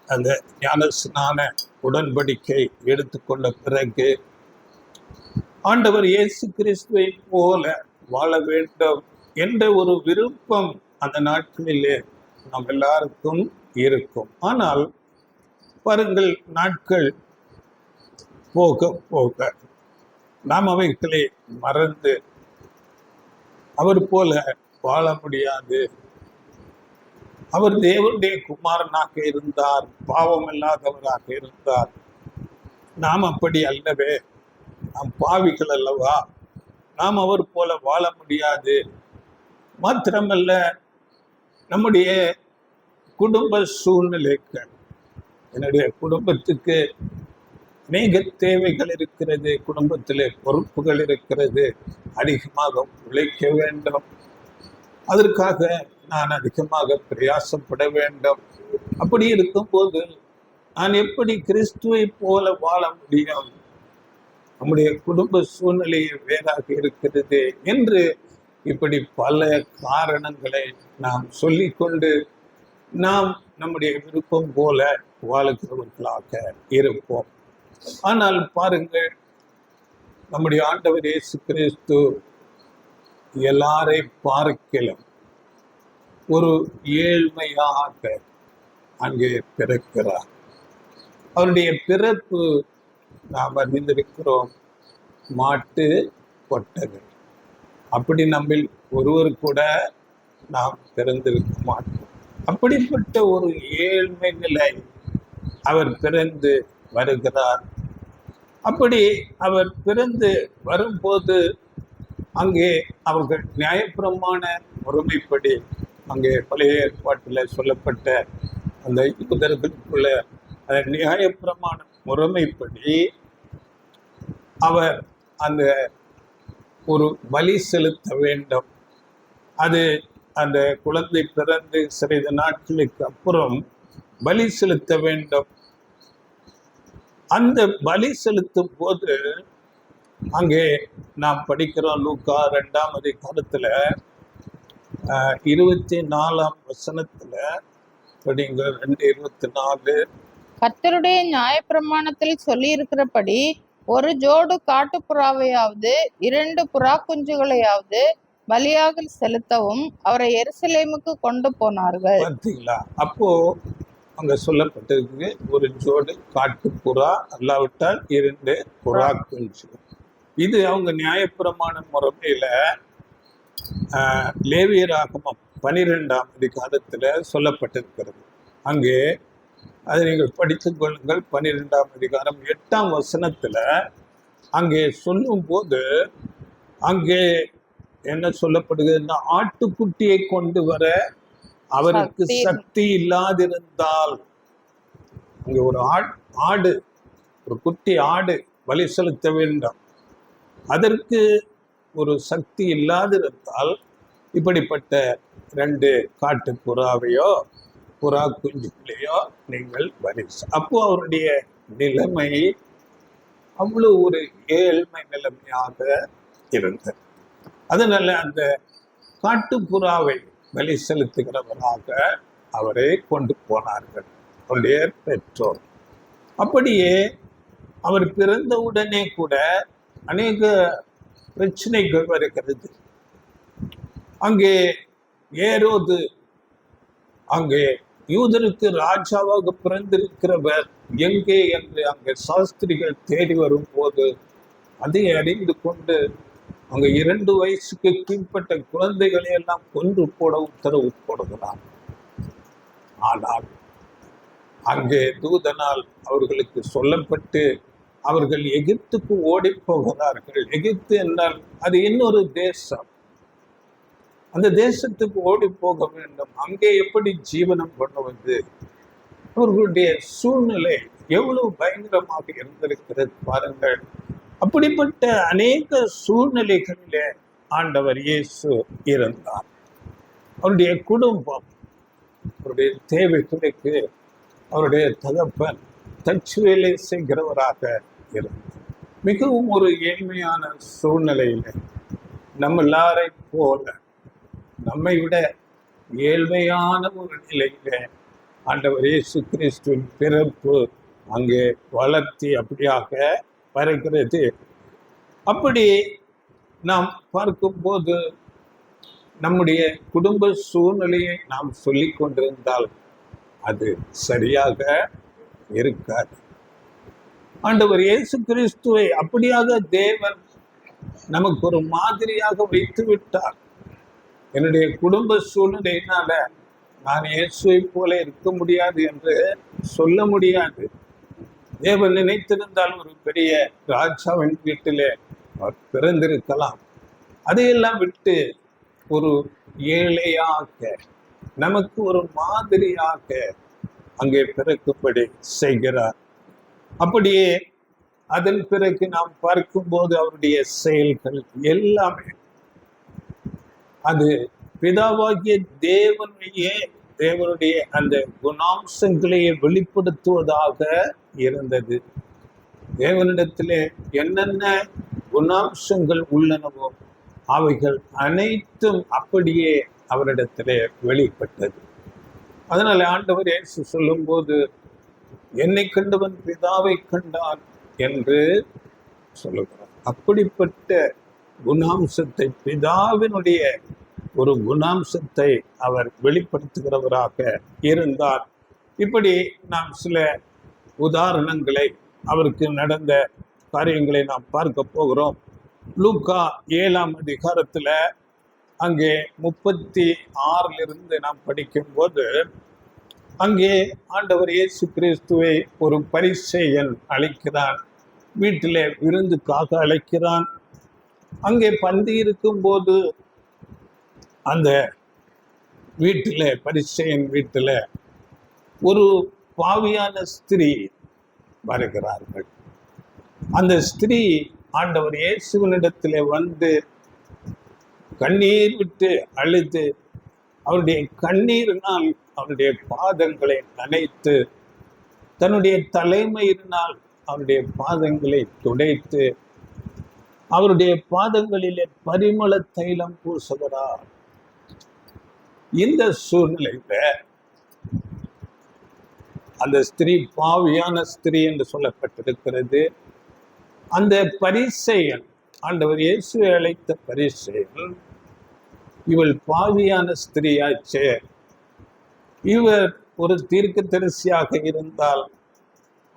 அந்த ஞானஸ்நான உடன்படிக்கை எடுத்துக்கொண்ட பிறகு ஆண்டவர் இயேசு கிறிஸ்துவை போல வாழ வேண்டும் என்ற ஒரு விருப்பம் அந்த நாட்களிலே நாம் எல்லாருக்கும் இருக்கும். ஆனால் பாருங்கள், நாட்கள் போக போக நாம் அவைகளை மறந்து அவர் போல வாழ முடியாது, அவர் தேவனுடைய குமாரனாக இருந்தார், பாவம் இல்லாதவராக இருந்தார், நாம் அப்படி அல்லவே, நாம் பாவிகள் அல்லவா, நாம் அவர் போல வாழ முடியாது, மாத்திரமல்ல நம்முடைய குடும்ப சூழ்நிலைகள், என்னுடைய குடும்பத்துக்கு அநேக தேவைகள் இருக்கிறது, குடும்பத்திலே பொறுப்புகள் இருக்கிறது, அதிகமாக உழைக்க வேண்டும், அதற்காக நான் அதிகமாக பிரயாசப்பட வேண்டும். அப்படி இருக்கும்போது நான் எப்படி கிறிஸ்துவை போல வாழ முடியும், நம்முடைய குடும்ப சூழ்நிலையை வேறாக இருக்கிறது என்று இப்படி பல காரணங்களை நாம் சொல்லிக்கொண்டு நாம் நம்முடைய விருப்பம் போல வாழுகிறவர்களாக இருப்போம். ஆனால் பாருங்கள், நம்முடைய ஆண்டவர் இயேசு கிறிஸ்து எல்லாரை பார்க்கலாம் ஒரு ஏழ்மையாக அங்கே பிறக்கிறார். அவருடைய பிறப்பு நாம் அறிந்திருக்கிறோம், மாட்டு கொட்டகை. அப்படி நம்மில் ஒருவர் கூட நாம் பிறந்திருக்க மாட்டோம். அப்படிப்பட்ட ஒரு ஏழ்மை நிலை அவர் பிறந்து வருகிறார். அப்படி அவர் பிறந்து வரும்போது அங்கே அவர்கள் நியாயப்பிரமாண முறைமைப்படி, அங்கே பழைய ஏற்பாட்டில் சொல்லப்பட்ட அந்த யூதர்களுக்குள்ள நியாயப்பிரமாண முறைமைப்படி அவர் அந்த ஒரு பலி செலுத்த வேண்டும். அது அந்த குழந்தை பிறந்து சிறிது நாட்களுக்கு அப்புறம் பலி செலுத்த வேண்டும். அந்த பலி செலுத்தும் போது அங்கே நாம் படிக்கிறோம் லூக்கா 2ஆம் அதிகாரத்துல 24ஆம் வசனத்துல படிங்க. 2:24. கர்த்தருடைய நியாயப்பிரமாணத்தில் சொல்லி இருக்கிறபடி ஒரு ஜோடு காட்டுப்புறாவையாவது 2 புறா குஞ்சுகளையாவது பலியாக செலுத்தவும் அவரை எருசலேமுக்கு கொண்டு போனார்கள். பார்த்தீங்களா? அப்போ அங்க சொல்லப்பட்டிருக்கு ஒரு ஜோடு காட்டுப்புறா, அல்லாவிட்டால் 2 புறா குஞ்சு. இது அவங்க நியாயப்பிரமாண முறைமையில லேவியராகமம் 12ஆம் அதிகாரத்துல சொல்லப்பட்டிருக்கிறது. அங்கே அதை நீங்கள் படித்துக் கொள்ளுங்கள். 12ஆம் அதிகாரம் 8ஆம் வசனத்துல அங்கே சொல்லும் போது அங்கே என்ன சொல்லப்படுகிறதுன்னா, ஆட்டுக்குட்டியை கொண்டு வர அவருக்கு சக்தி இல்லாதிருந்தால், அங்கே ஒரு ஆடு, ஒரு குட்டி ஆடு பலி செலுத்த வேண்டும், அதற்கு ஒரு சக்தி இல்லாதிருந்தால் இப்படிப்பட்ட 2 காட்டு புறாவையோ புறா குஞ்சுகளையோ நீங்கள் பலி. அப்போ அவருடைய நிலைமை அவ்வளவு ஒரு ஏழ்மை நிலைமையாக இருந்தது. அதனால அந்த காட்டு புறாவை பலி செலுத்துகிறவராக அவரை கொண்டு போனார்கள் அவருடைய பெற்றோர். அப்படியே அவர் பிறந்தவுடனே கூட அநேக பிரச்சனைகள் வருகிறது. அங்கே ஏரோது அங்கே யூதருக்கு ராஜாவாக பிறந்திருக்கிறவர் எங்கே என்று அங்கே சாஸ்திரிகள் தேடி வரும்போது அதை அறிந்து கொண்டு அங்கே 2 வயசுக்கு கீழ்ப்பட்ட குழந்தைகளை எல்லாம் கொன்று போட உத்தரவு போடுகிறார். ஆனால் அங்கே தூதனால் அவர்களுக்கு சொல்லப்பட்டு அவர்கள் எகிப்துக்கு ஓடி போகிறார்கள். எகிப்து என்றால் அது இன்னொரு தேசம். அந்த தேசத்துக்கு ஓடி போக வேண்டும். அங்கே எப்படி ஜீவனம் பண்ணுவது? அவர்களுடைய சூழ்நிலை எவ்வளவு பயங்கரமாக இருந்திருக்கிறது பாருங்கள். அப்படிப்பட்ட அநேக சூழ்நிலைகளிலே ஆண்டவர் இயேசு இருந்தார். அவருடைய குடும்பம், அவருடைய தேவைகளுக்கு அவருடைய தகப்பன் தச்சு வேலை செய்கிறவராக இருந்தார். மிகவும் ஒரு ஏழ்மையான சூழ்நிலையில நம்ம எல்லாரை போல நம்மை விட ஏழ்மையான ஒரு நிலையில ஆண்டவர் இயேசு கிறிஸ்துவின் பிறப்பு அங்கே வளர்த்தி அப்படியாக வருகிறது. அப்படி நாம் பார்க்கும்போது நம்முடைய குடும்ப சூழ்நிலையை நாம் சொல்லி கொண்டிருந்தால் அது சரியாக இருக்காது. ஆண்டவர் இயேசு கிறிஸ்துவை அப்படியாக தேவன் நமக்கு ஒரு மாதிரியாக வைத்து விட்டார். என்னுடைய குடும்ப சூழ்நிலையினால நான் இயேசுவை போல இருக்க முடியாது என்று சொல்ல முடியாது. தேவன் நினைத்திருந்தால் ஒரு பெரிய ராஜாவின் வீட்டிலே அவர் பிறந்திருக்கலாம். அதையெல்லாம் விட்டு ஒரு ஏழையாக நமக்கு ஒரு மாதிரியாக அங்கே பிறக்கும்படி செய்கிறார். அப்படியே அதன் பிறகு நாம் பார்க்கும்போது அவருடைய செயல்கள் எல்லாமே அது பிதாவாகிய தேவனுடைய அந்த குணாம்சங்களையே வெளிப்படுத்துவதாக இருந்தது. தேவனிடத்திலே என்னென்ன குணாம்சங்கள் உள்ளனவோ அவைகள் அனைத்தும் அப்படியே அவரிடத்திலே வெளிப்பட்டது. அதனால ஆண்டவர் இயேசு சொல்லும்போது என்னை கண்டவன் பிதாவை கண்டான் என்று சொல்லுகிறார். அப்படிப்பட்ட குணாம்சத்தை, பிதாவினுடைய ஒரு குணாம்சத்தை அவர் வெளிப்படுத்துகிறவராக இருந்தார். இப்படி நாம் சில உதாரணங்களை, அவருக்கு நடந்த காரியங்களை நாம் பார்க்க போகிறோம். லூக்கா 7ஆம் அதிகாரத்துல அங்கே 36 நாம் படிக்கும்போது அங்கே ஆண்டவர் இயேசு கிறிஸ்துவை ஒரு பரிசேயன் அழைக்கிறான், வீட்டிலே விருந்துக்காக அழைக்கிறான். அங்கே பந்தி இருக்கும்போது அந்த வீட்டில், பரிசேயன் வீட்டில் ஒரு பாவியான ஸ்திரீ வருகிறார்கள். அந்த ஸ்திரீ ஆண்டவர் இயேசுவினிடத்திலே வந்து கண்ணீர் விட்டு அழுது அவருடைய கண்ணீரினால் அவருடைய பாதங்களை நனைத்து தன்னுடைய தலைமையினால் அவருடைய பாதங்களை துடைத்து அவருடைய பாதங்களிலே பரிமள தைலம் பூசுகிறார். இந்த சூழ்நிலையில அந்த ஸ்திரீ பாவியான ஸ்திரீ என்று சொல்லப்பட்டிருக்கிறது. அந்த பரிசேயன், ஆண்டவர் இயேசுவை அழைத்த பரிசேயன், இவள் பாவியான ஸ்திரீயாச்சே, இவர் ஒரு தீர்க்கதரிசியாக இருந்தால்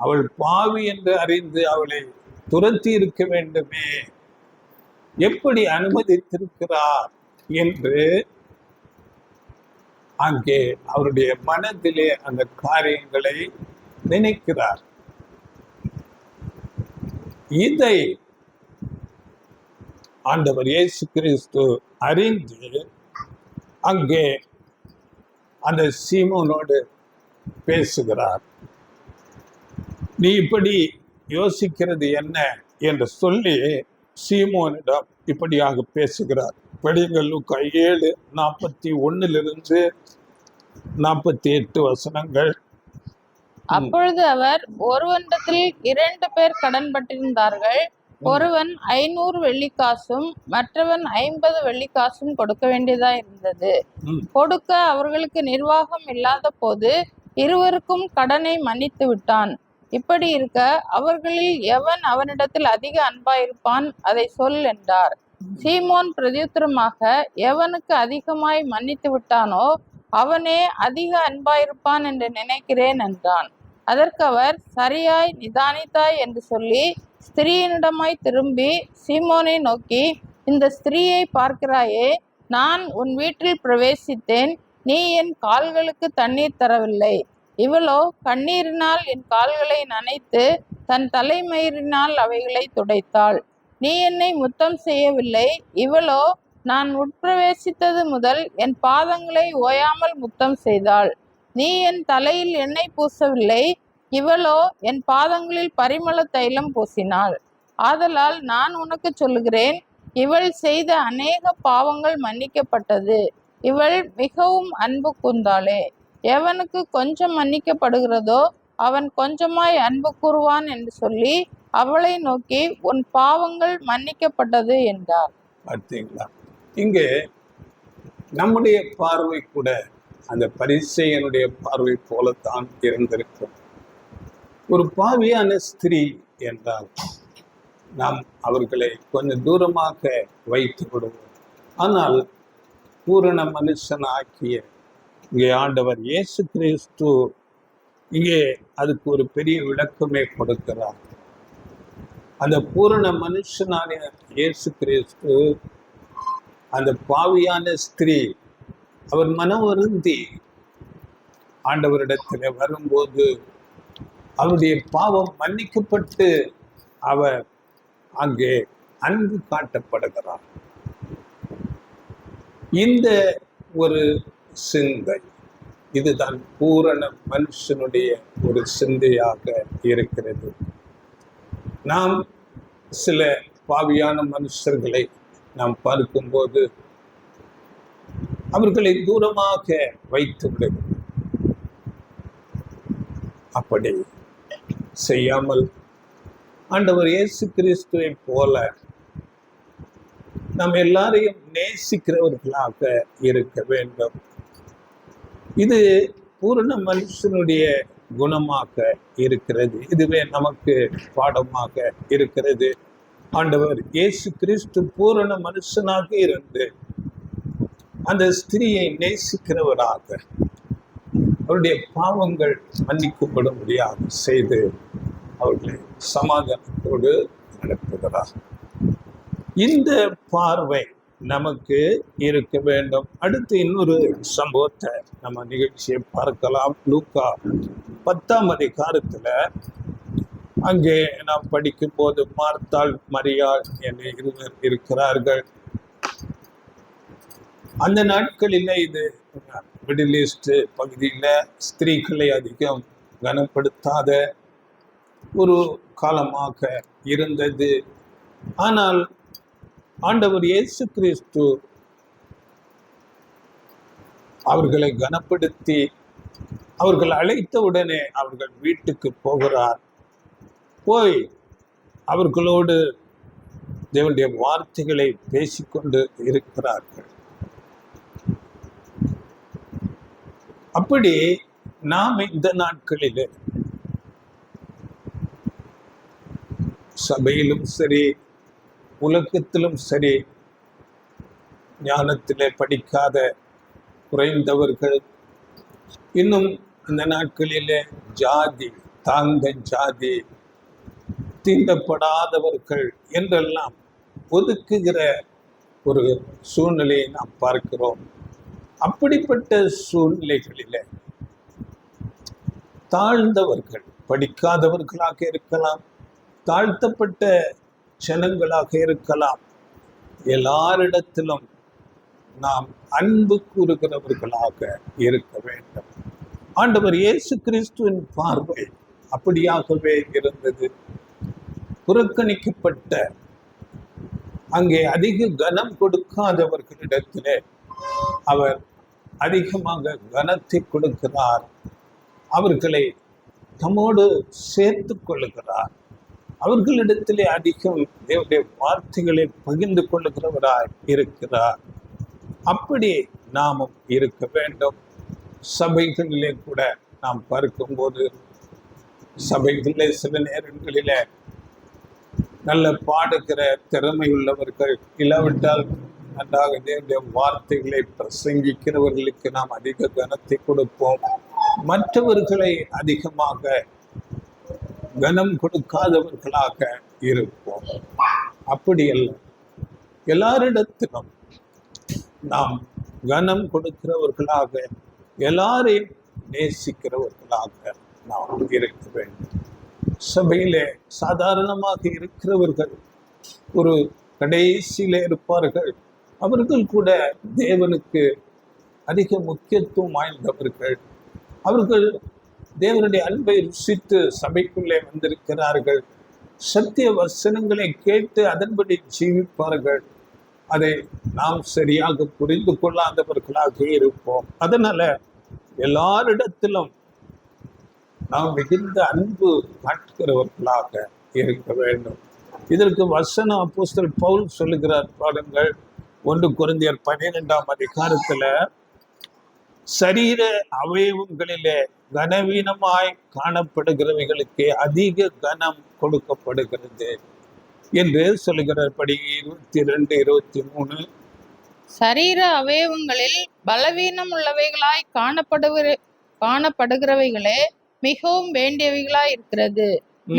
அவள் பாவி என்று அறிந்து அவளை துரத்தி இருக்க வேண்டுமே, எப்படி அனுமதித்திருக்கிறார் என்று அங்கே அவருடைய மனதிலே அந்த காரியங்களை நினைக்கிறார். இதை ஆண்டவர் இயேசு கிறிஸ்து அறிந்து அங்கே அந்த சீமோனோடு பேசுகிறார். நீ இப்படி யோசிக்கிறது என்ன என்று சொல்லி சீமோனிடம் இப்படியாக பேசுகிறார். படியுங்கள், லூக்கா 7:41 48 வசனங்கள். அப்பொழுது அவர், ஒருவனிடத்தில் 2 பேர் கடன்பட்டிருந்தார்கள். ஒருவன் 500 வெள்ளிக்காசும் மற்றவன் 50 வெள்ளிக்காசும் கொடுக்க வேண்டியதா இருந்தது. கொடுக்க அவர்களுக்கு நிர்வாகம் இல்லாத போது இருவருக்கும் கடனை மன்னித்து விட்டான். இப்படி இருக்க அவர்களில் எவன் அவனிடத்தில் அதிக அன்பாயிருப்பான், அதை சொல் என்றார். சீமோன் பிரதியுத்தரமாக, எவனுக்கு அதிகமாய் மன்னித்து விட்டானோ அவனே அதிக அன்பாயிருப்பான் என்று நினைக்கிறேன் என்றான். அதற்கு அவர், சரியாய் நிதானித்தாய் என்று சொல்லி ஸ்திரீயினிடமாய் திரும்பி சீமோனை நோக்கி, இந்த ஸ்திரீயை பார்க்கிறாயே, நான் உன் வீட்டில் பிரவேசித்தேன், நீ என் கால்களுக்கு தண்ணீர் தரவில்லை. இவளோ கண்ணீரினால் என் கால்களை நனைத்து தன் தலைமயிரினால் அவைகளை துடைத்தாள். நீ என்னை முத்தம் செய்யவில்லை. இவளோ நான் உட்பிரவேசித்தது முதல் என் பாதங்களை ஓயாமல் முத்தம் செய்தாள். நீ என் தலையில் எண்ணெய் பூசவில்லை. இவளோ என் பாதங்களில் பரிமள தைலம் பூசினாள். ஆதலால் நான் உனக்கு சொல்லுகிறேன், இவள் செய்த அநேக பாவங்கள் மன்னிக்கப்பட்டது, இவள் மிகவும் அன்பு கூர்ந்தாளே. எவனுக்கு கொஞ்சம் மன்னிக்கப்படுகிறதோ அவன் கொஞ்சமாய் அன்பு கூறுவான் என்று சொல்லி அவளை நோக்கி, உன் பாவங்கள் மன்னிக்கப்பட்டது என்றார். பார்த்தீங்களா? இங்கே நம்முடைய பார்வை கூட அந்த பரிசேயனுடைய பார்வை போலத்தான் இருந்திருக்கும். ஒரு பாவியான ஸ்திரீ என்றால் நாம் அவர்களை கொஞ்சம் தூரமாக வைத்து விடுவோம். ஆனால் பூரண மனுஷனாக்கிய இங்கே ஆண்டவர் இயேசு கிறிஸ்து இங்கே அதுக்கு ஒரு பெரிய விளக்கமே கொடுக்கிறார். அந்த பூரண மனுஷனான இயேசு கிறிஸ்து அந்த பாவியான ஸ்திரீ அவர் மனம் வருந்தி ஆண்டவரிடத்தில் வரும்போது அவருடைய பாவம் மன்னிக்கப்பட்டு அவர் அங்கே அன்பு காட்டப்படுகிறார். இந்த ஒரு சிந்தை, இதுதான் பூரண மனுஷனுடைய ஒரு சிந்தையாக இருக்கிறது. நாம் சில பாவியான மனுஷர்களை நாம் பார்க்கும்போது அவர்களை தூரமாக வைத்து விடுகிறோம். அப்படி செய்யாமல் ஆண்டவர் இயேசு கிறிஸ்துவை போல நாம் எல்லாரையும் நேசிக்கிறவர்களாக இருக்க வேண்டும். இது பூரண மனுஷனுடைய குணமாக இருக்கிறது. இதுவே நமக்கு பாடமாக இருக்கிறது. ஆண்டவர் இயேசு கிறிஸ்து பூரண மனுஷனாக இருந்து அந்த ஸ்திரீயை நேசிக்கிறவராக அவருடைய பாவங்கள் மன்னிக்கப்படும்படியாக செய்து அவர்களை சமாதானத்தோடு நடத்துகிறார். இந்த பார்வை நமக்கு இருக்க வேண்டும். அடுத்து இன்னொரு சம்பவத்தை நம்ம நிகழ்ச்சியை பார்க்கலாம். லூக்கா 10ஆம் அதிகாரத்துல அங்கே நாம் படிக்கும் போது மார்த்தாள், மரியாள் என்ற இருவர் இருக்கிறார்கள். அந்த நாட்களில் இது மிடில் ஈஸ்ட் பகுதியில ஸ்திரீகளை அதிகம் கனப்படுத்தாத ஒரு காலமாக இருந்தது. ஆனால் ஆண்டவர் இயேசு கிறிஸ்து அவர்களை கனப்படுத்தி அவர்கள் அழைத்தவுடனே அவர்கள் வீட்டுக்கு போகிறார். போய் அவர்களோடு தேவனுடைய வார்த்தைகளை பேசிக்கொண்டு இருக்கிறார்கள். அப்படி நாம் இந்த நாட்களில் சபையிலும் சரி உலகத்திலும் சரி ஞானத்திலே படிக்காத குறைந்தவர்கள், இன்னும் இந்த நாட்களிலே ஜாதி, தாழ்ந்த ஜாதி, தீண்டப்படாதவர்கள் என்றெல்லாம் ஒதுக்குகிற ஒரு சூழ்நிலையை நாம் பார்க்கிறோம். அப்படிப்பட்ட சூழ்நிலைகளிலே தாழ்ந்தவர்கள், படிக்காதவர்களாக இருக்கலாம், தாழ்த்தப்பட்ட ஜனங்களாக இருக்கலாம், எல்லாரிடத்திலும் நாம் அன்பு கூறுகிறவர்களாக இருக்க வேண்டும். ஆண்டவர் இயேசு கிறிஸ்துவின் பார்வை அப்படியாகவே இருந்தது. புறக்கணிக்கப்பட்ட, அங்கே அதிக கனம் கொடுக்காதவர்களிடத்திலே அவர் அதிகமாக கனத்தை கொடுக்கிறார். அவர்களை தம்மோடு சேர்த்து கொள்ளுகிறார். அவர்களிடத்திலே அதிகம் தேவனுடைய வார்த்தைகளை பகிர்ந்து கொள்ளுகிறவராய் இருக்கிறார். அப்படி நாமும் இருக்க வேண்டும். சபைகளிலே கூட நாம் பார்க்கும்போது, சபைகளிலே சில நேரங்களிலே நல்ல பாடுகிற திறமை உள்ளவர்கள், இல்லாவிட்டால் நன்றாக தேவனுடைய வார்த்தைகளை பிரசங்கிக்கிறவர்களுக்கு நாம் அதிக கனத்தை கொடுப்போம். மற்றவர்களை அதிகமாக கனம் கொடுக்காதவர்களாக இருப்போம். அப்படி அல்ல, எல்லாரிடத்திலும் நாம் கனம் கொடுக்கிறவர்களாக, எல்லாரையும் நேசிக்கிறவர்களாக நாம் இருக்க வேண்டும். சபையிலே சாதாரணமாக இருக்கிறவர்கள் ஒரு கடைசியிலே இருப்பார்கள். அவர்கள் கூட தேவனுக்கு அதிக முக்கியத்துவம் வாய்ந்தவர்கள். அவர்கள் தேவனுடைய அன்பை ருசித்து சபைக்குள்ளே வந்திருக்கிறார்கள். சத்திய வசனங்களை கேட்டு அதன்படி ஜீவிப்பார்கள். அதை நாம் சரியாக புரிந்து கொள்ளாதவர்களாக இருப்போம். அதனால எல்லாரிடத்திலும் நாம் மிகுந்த அன்பு காட்டுகிறவர்களாக இருக்க வேண்டும். இதற்கு வசனம் அப்போஸ்தலன் பவுல் சொல்லுகிறார் பாருங்கள். 1 கொரிந்தியர் 12ஆம் அதிகாரத்துல, சரீர அவயவங்களிலே கனவீனமாய் காணப்படுகிறவைகளுக்கு அதிக கனம் கொடுக்கப்படுகிறது என்று சொல்லுகிறார். படி 22, 23. சரீர அவயவங்களில் பலவீனம் உள்ளவைகளாய் காணப்படுகிறவைகளே மிகவும் வேண்டியவைகளாய் இருக்கிறது.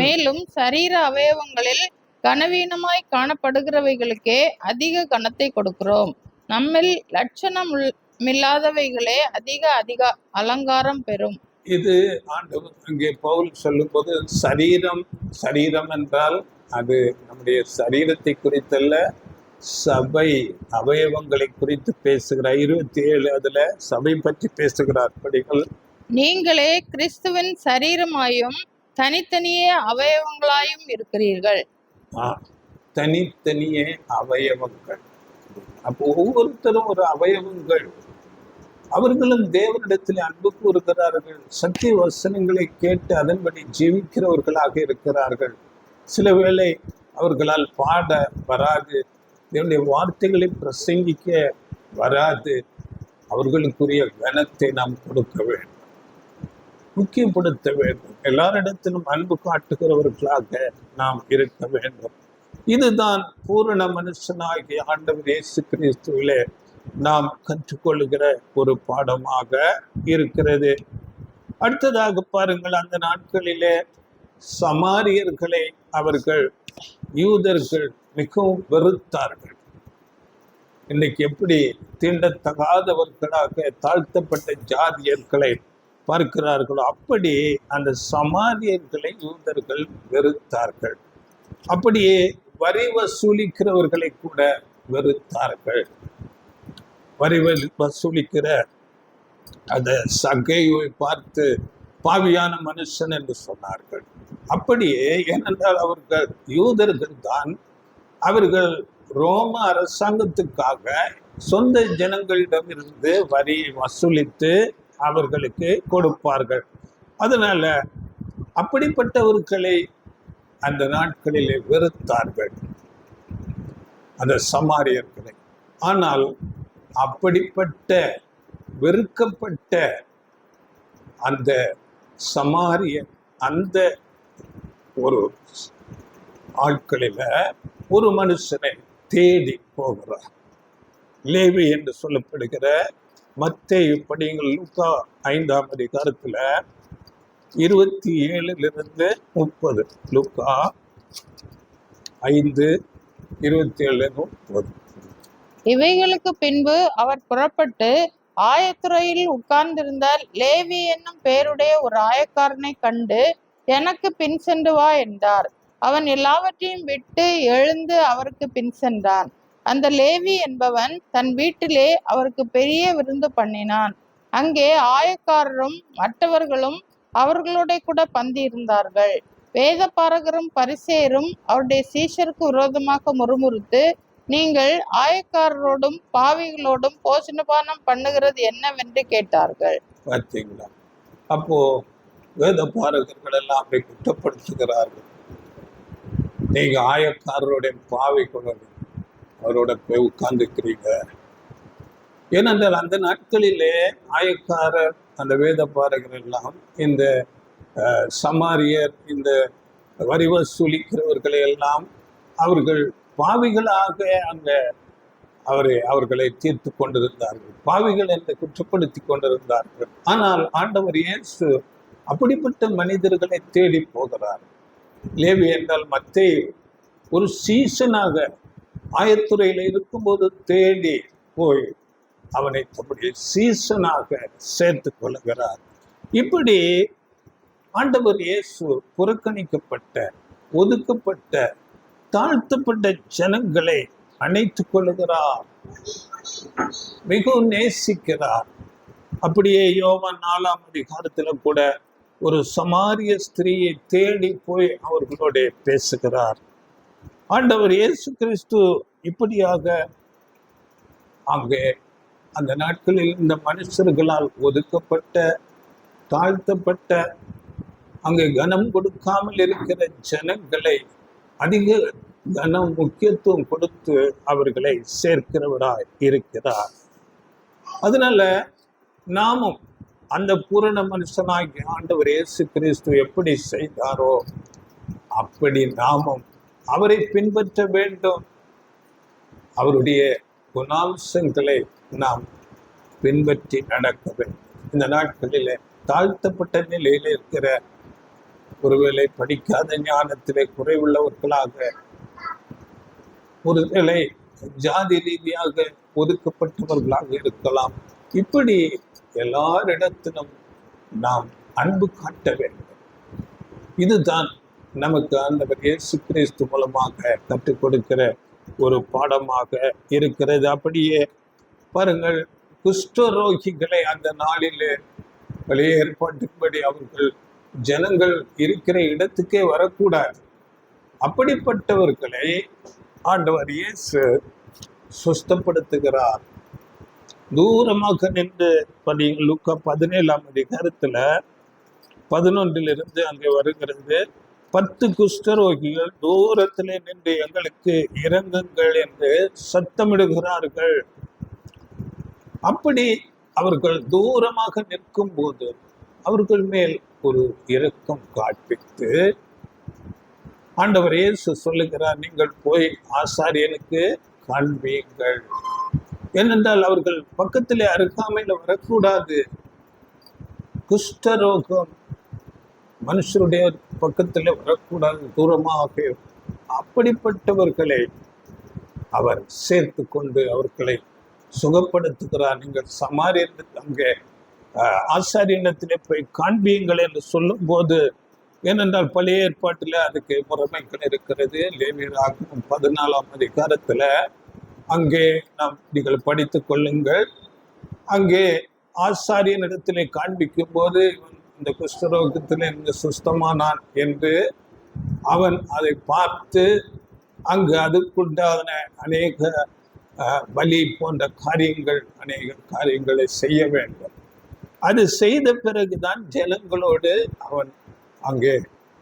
மேலும் சரீர அவயவங்களில் கனவீனமாய் காணப்படுகிறவைகளுக்கே அதிக கனத்தை கொடுக்கிறோம். நம்மில் லட்சணம் இல்லாதவைகளே அதிக அலங்காரம் பெறும். இது ஆண்டவர் அங்கே பவுல் சொல்லும்போது, சரீரம் என்றால் அது நம்முடைய சரீரத்தை குறித்தல்ல, சபை அவயவங்களை குறித்து பேசுகிறார். 27 அதுல சபை பற்றி பேசுகிறார். படிகள், நீங்களே கிறிஸ்துவின் சரீரமாயும் தனித்தனியே அவயவங்களாயும் இருக்கிறீர்கள். தனித்தனியே அவயவங்கள். அப்போ ஒவ்வொருத்தரும் ஒரு அவயவங்கள். அவர்களும் தேவனிடத்தில் அன்பு கூறுகிறார்கள். சத்திய வசனங்களை கேட்டு அதன்படி ஜீவிக்கிறவர்களாக இருக்கிறார்கள். சில வேளை அவர்களால் பாட வராது, தேவனுடைய வார்த்தைகளை பிரசங்கிக்க வராது. அவர்களுக்குரிய கனத்தை நாம் கொடுக்க வேண்டும், முக்கியப்படுத்த வேண்டும். எல்லாரிடத்திலும் அன்பு காட்டுகிறவர்களாக நாம் இருக்க வேண்டும். இதுதான் பூரண மனுஷனாகிய ஆண்டவர் இயேசு கிறிஸ்துவிலே நாம் கற்றுக்கொள்ளுகிற ஒரு பாடமாக இருக்கிறது. அடுத்ததாக பாருங்கள், அந்த நாட்களிலே சமாரியர்களை அவர்கள் யூதர்கள் மிகவும் வெறுத்தார்கள். இன்னைக்கு எப்படி தீண்டத்தகாதவர்களாக தாழ்த்தப்பட்ட ஜாதியர்களை பார்க்கிறார்களோ அப்படி அந்த சமாரியர்களை யூதர்கள் வெறுத்தார்கள். அப்படியே வரி வசூலிக்கிறவர்களை கூட வெறுத்தார்கள். வரி வசூலிக்கிற அந்த சகையை பார்த்து பாவியான மனுஷன் என்று சொன்னார்கள். அப்படியே ஏனென்றால் அவர்கள் யூதர்கள் தான் அவர்கள் ரோம அரசாங்கத்துக்காக சொந்த ஜனங்களிடமிருந்து வரி வசூலித்து அவர்களுக்கு கொடுப்பார்கள். அதனால அப்படிப்பட்டவர்களை அந்த நாட்களிலே வெறுத்தார்கள், அந்த சமாரியர்களை. ஆனால் அப்படிப்பட்ட வெறுக்கப்பட்ட அந்த சமாரியன் அந்த ஒரு ஆட்களில ஒரு மனுஷனை தேடி போகிறார். லேவி என்று சொல்லப்படுகிற மத்தேயு படியுங்கள், லூக்கா 5ஆம் அதிகாரத்துல 27 30. லூக்கா 5:27-30. இவைகளுக்கு பின்பு அவர் புறப்பட்டு ஆயத்துறையில் உட்கார்ந்திருந்த லேவி என்னும் பெயருடைய ஒரு ஆயக்காரனை கண்டு, எனக்கு பின் சென்று வா என்றார். அவன் எல்லாவற்றையும் விட்டு எழுந்து அவருக்கு பின் சென்றான். அந்த லேவி என்பவன் தன் வீட்டிலே அவருக்கு பெரிய விருந்து பண்ணினான். அங்கே ஆயக்காரரும் மற்றவர்களும் அவர்களோட கூட பந்தி இருந்தார்கள். வேத பாரகரும் பரிசேயரும் அவருடைய சீஷருக்கு விரோதமாக முறுமுறுத்து, நீங்கள் ஆயக்காரரோடும் பாவிகளோடும் போஜனபானம் பண்ணுகிறது என்னவென்று கேட்டார்கள். பார்த்தீங்களா? அப்போ வேத பாரகர்கள் எல்லாம் அப்படி குற்றப்படுத்துகிறார்கள். நீங்க ஆயக்காரருடைய பாவிகளோட அவரோட போய் உட்கார்ந்துக்கிறீங்க. ஏனென்றால் அந்த நாட்களிலே ஆயக்காரர் அந்த வேத பாரகர் எல்லாம் இந்த சமாரியர் இந்த வரி வசூலிக்கிறவர்களை எல்லாம் அவர்கள் பாவிகளாக அங்க அவர்களை தீர்த்து கொண்டிருந்தார்கள், பாவிகள் என்று குற்றப்படுத்தி கொண்டிருந்தார்கள். ஆனால் ஆண்டவர் இயேசு அப்படிப்பட்ட மனிதர்களை தேடி போகிறார். லேவி என்றால் மத்தேயு ஒரு சீசனாக ஆயத்துறையில் இருக்கும்போது தேடி போய் அவனை தம்முடைய சீசனாக சேர்த்து கொள்கிறார். இப்படி ஆண்டவர் இயேசு புறக்கணிக்கப்பட்ட, ஒதுக்கப்பட்ட, தாழ்த்தப்பட்ட ஜனங்களை அணைத்துக் கொள்ளுகிறார், மிகவும் நேசிக்கிறார். அப்படியே யோவான் 4ஆம் அதிகாரத்துல கூட ஒரு சமாரிய ஸ்திரீயை தேடி போய் அவர்களோட பேசுகிறார். ஆண்டவர் இயேசு கிறிஸ்து இப்படியாக அங்கே அந்த நாட்களில் இந்த மனுஷர்களால் ஒதுக்கப்பட்ட, தாழ்த்தப்பட்ட, அங்கே கனம் கொடுக்காமல் இருக்கிற ஜனங்களை அதிக கனம் முக்கியத்துவம் கொடுத்து அவர்களை சேர்க்கிறவராய் இருக்கிறார். அதனால நாமும் அந்த பூரண மனுஷனாகி ஆண்டவர் இயேசு கிறிஸ்து எப்படி செய்தாரோ அப்படி நாமும் அவரை பின்பற்ற வேண்டும். அவருடைய குணாம்சங்களை நாம் பின்பற்றி நடக்க வேண்டும். இந்த நாட்களிலே தாழ்த்தப்பட்ட நிலையில் இருக்கிற, ஒருவேளை படிக்காத ஞானத்திலே குறைவுள்ளவர்களாக, ஒருவேளை ஜாதி ரீதியாக ஒதுக்கப்பட்டவர்களாக இருக்கலாம். இப்படி எல்லாரிடத்திலும் நாம் அன்பு காட்ட வேண்டும். இதுதான் நமக்கு ஆண்டவர் இயேசு கிறிஸ்து மூலமாக கற்றுக் கொடுக்கிற ஒரு பாடமாக இருக்கிறது. அப்படியே பாருங்கள், குஷ்டரோகிகளை அந்த நாளிலே பழைய ஏற்பாட்டின்படி அவர்கள் ஜனங்கள் இருக்கிற இடத்துக்கே வரக்கூடாது. அப்படிப்பட்டவர்களை ஆண்டவர் இயேசு சுஸ்தப்படுத்துகிறார். தூரமாக நின்று லூக்கா 17ஆம் அதிகாரத்துல 11 அங்கே வருகிறது. 10 குஷ்டரோகிகள் தூரத்திலே நின்று எங்களுக்கு இறங்குங்கள் என்று சத்தமிடுகிறார்கள். அப்படி அவர்கள் தூரமாக நிற்கும் போது அவர்கள் மேல் ஒரு இரக்கம் காண்பித்து ஆண்டவர் இயேசு சொல்லுகிறார், நீங்கள் போய் ஆசாரியனுக்கு காண்பீங்கள். ஏனென்றால் அவர்கள் பக்கத்திலே அருகாமையில் வரக்கூடாது. குஷ்டரோகம் மனுஷருடைய பக்கத்தில் வரக்கூடாது, தூரமாக. அப்படிப்பட்டவர்களை அவர் சேர்த்து கொண்டு அவர்களை சுகப்படுத்துகிறார். நீங்கள் சமாரியர் அங்கே ஆசாரியனத்திலே போய் காண்பீங்கள் என்று சொல்லும் போது, ஏனென்றால் பழைய ஏற்பாட்டில் அதுக்கு முறைமைகள் இருக்கிறது. லேவியராகமம் 14ஆம் அதிகாரத்துல அங்கே நீங்கள் படித்துக் கொள்ளுங்கள். அங்கே ஆசாரியனிடத்திலே காண்பிக்கும் போது இந்த குஷ்டரோகத்திலே இருந்து சுஸ்தமானான் என்று அவன் அதை பார்த்து அங்கு அதுக்குண்டான அநேக பலி போன்ற காரியங்கள், அநேக காரியங்களை செய்ய வேண்டும். அது செய்த பிறகுதான் ஜனங்களோடு அவன் அங்கே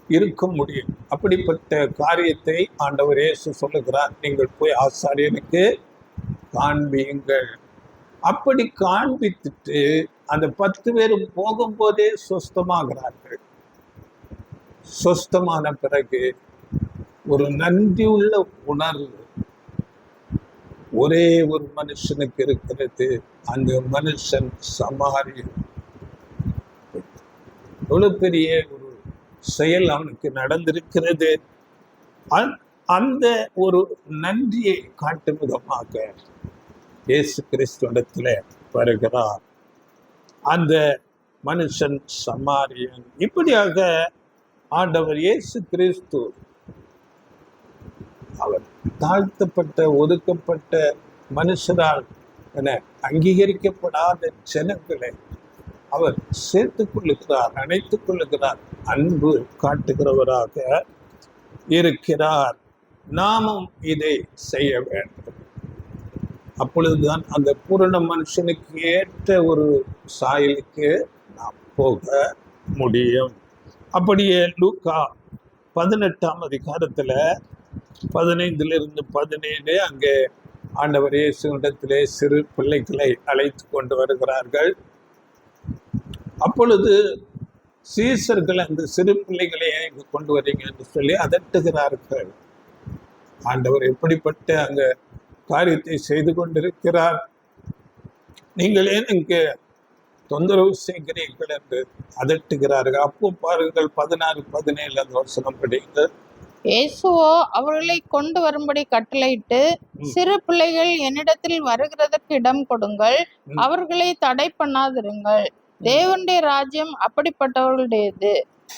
இருக்க முடியும். அப்படிப்பட்ட காரியத்தை ஆண்டவர் இயேசு சொல்லுகிறார், நீங்கள் போய் ஆசாரியனுக்கு காண்பியுங்கள். அப்படி காண்பித்துட்டு அந்த 10 பேரும் போகும்போதே சொஸ்தமாகிறார்கள். சொஸ்தமான பிறகு ஒரு நன்றியுள்ள உணர்வு ஒரே ஒரு மனுஷனுக்கு இருக்கிறது. அந்த மனுஷன் சமாரியன். எவ்வளவு பெரிய ஒரு செயல் அவனுக்கு நடந்திருக்கிறது. அந்த ஒரு நன்றியை காட்டும் விதமாக இயேசு கிறிஸ்துவிடத்தில் வருகிறார். அந்த மனுஷன் சமாரியன். இப்படியாக ஆண்டவர் இயேசு கிறிஸ்து அவர் தாழ்த்தப்பட்ட, ஒதுக்கப்பட்ட மனுஷரால் என அங்கீகரிக்கப்படாத ஜனங்களை அவர் சேர்த்துக் கொள்ளுகிறார், அணைத்துக் கொள்ளுகிறார், அன்பு காட்டுகிறவராக இருக்கிறார். நாமும் இதை செய்ய வேண்டும். அப்பொழுதுதான் அந்த பூரண மனுஷனுக்கு ஏற்ற ஒரு சாயலுக்கு நாம் போக முடியும். அப்படியே லூக்கா 18ஆம் அதிகாரத்துல 15 17 அங்கே ஆண்டவர் இயேசுவிடத்திலே சிறு பிள்ளைகளை அழைத்து கொண்டு வருகிறார்கள். அப்பொழுது சீசர்கள் அந்த சிறு பிள்ளைகளை இங்கு கொண்டு வரீங்க என்று சொல்லி அதட்டுகிறார்கள். ஆண்டவர் எப்படிப்பட்ட அங்க காரியத்தை செய்து கொண்டிருக்கிறார், நீங்கள் ஏன் இங்கு தொந்தரவு செய்கிறீர்கள் என்று அதட்டுகிறார்கள். அப்போ பாருங்கள் 16 17 அந்த வசனம் படிங்கள். இயேசுவோ அவர்களை கொண்டு வரும்படி கட்டளையிட்டு, சிறு பிள்ளைகள் என்னிடத்தில் வருகிறதற்கு இடம் கொடுங்கள், அவர்களை தடை பண்ணாதிருங்கள். தேவனுடைய ராஜ்யம் அப்படிப்பட்டவர்களுடையது.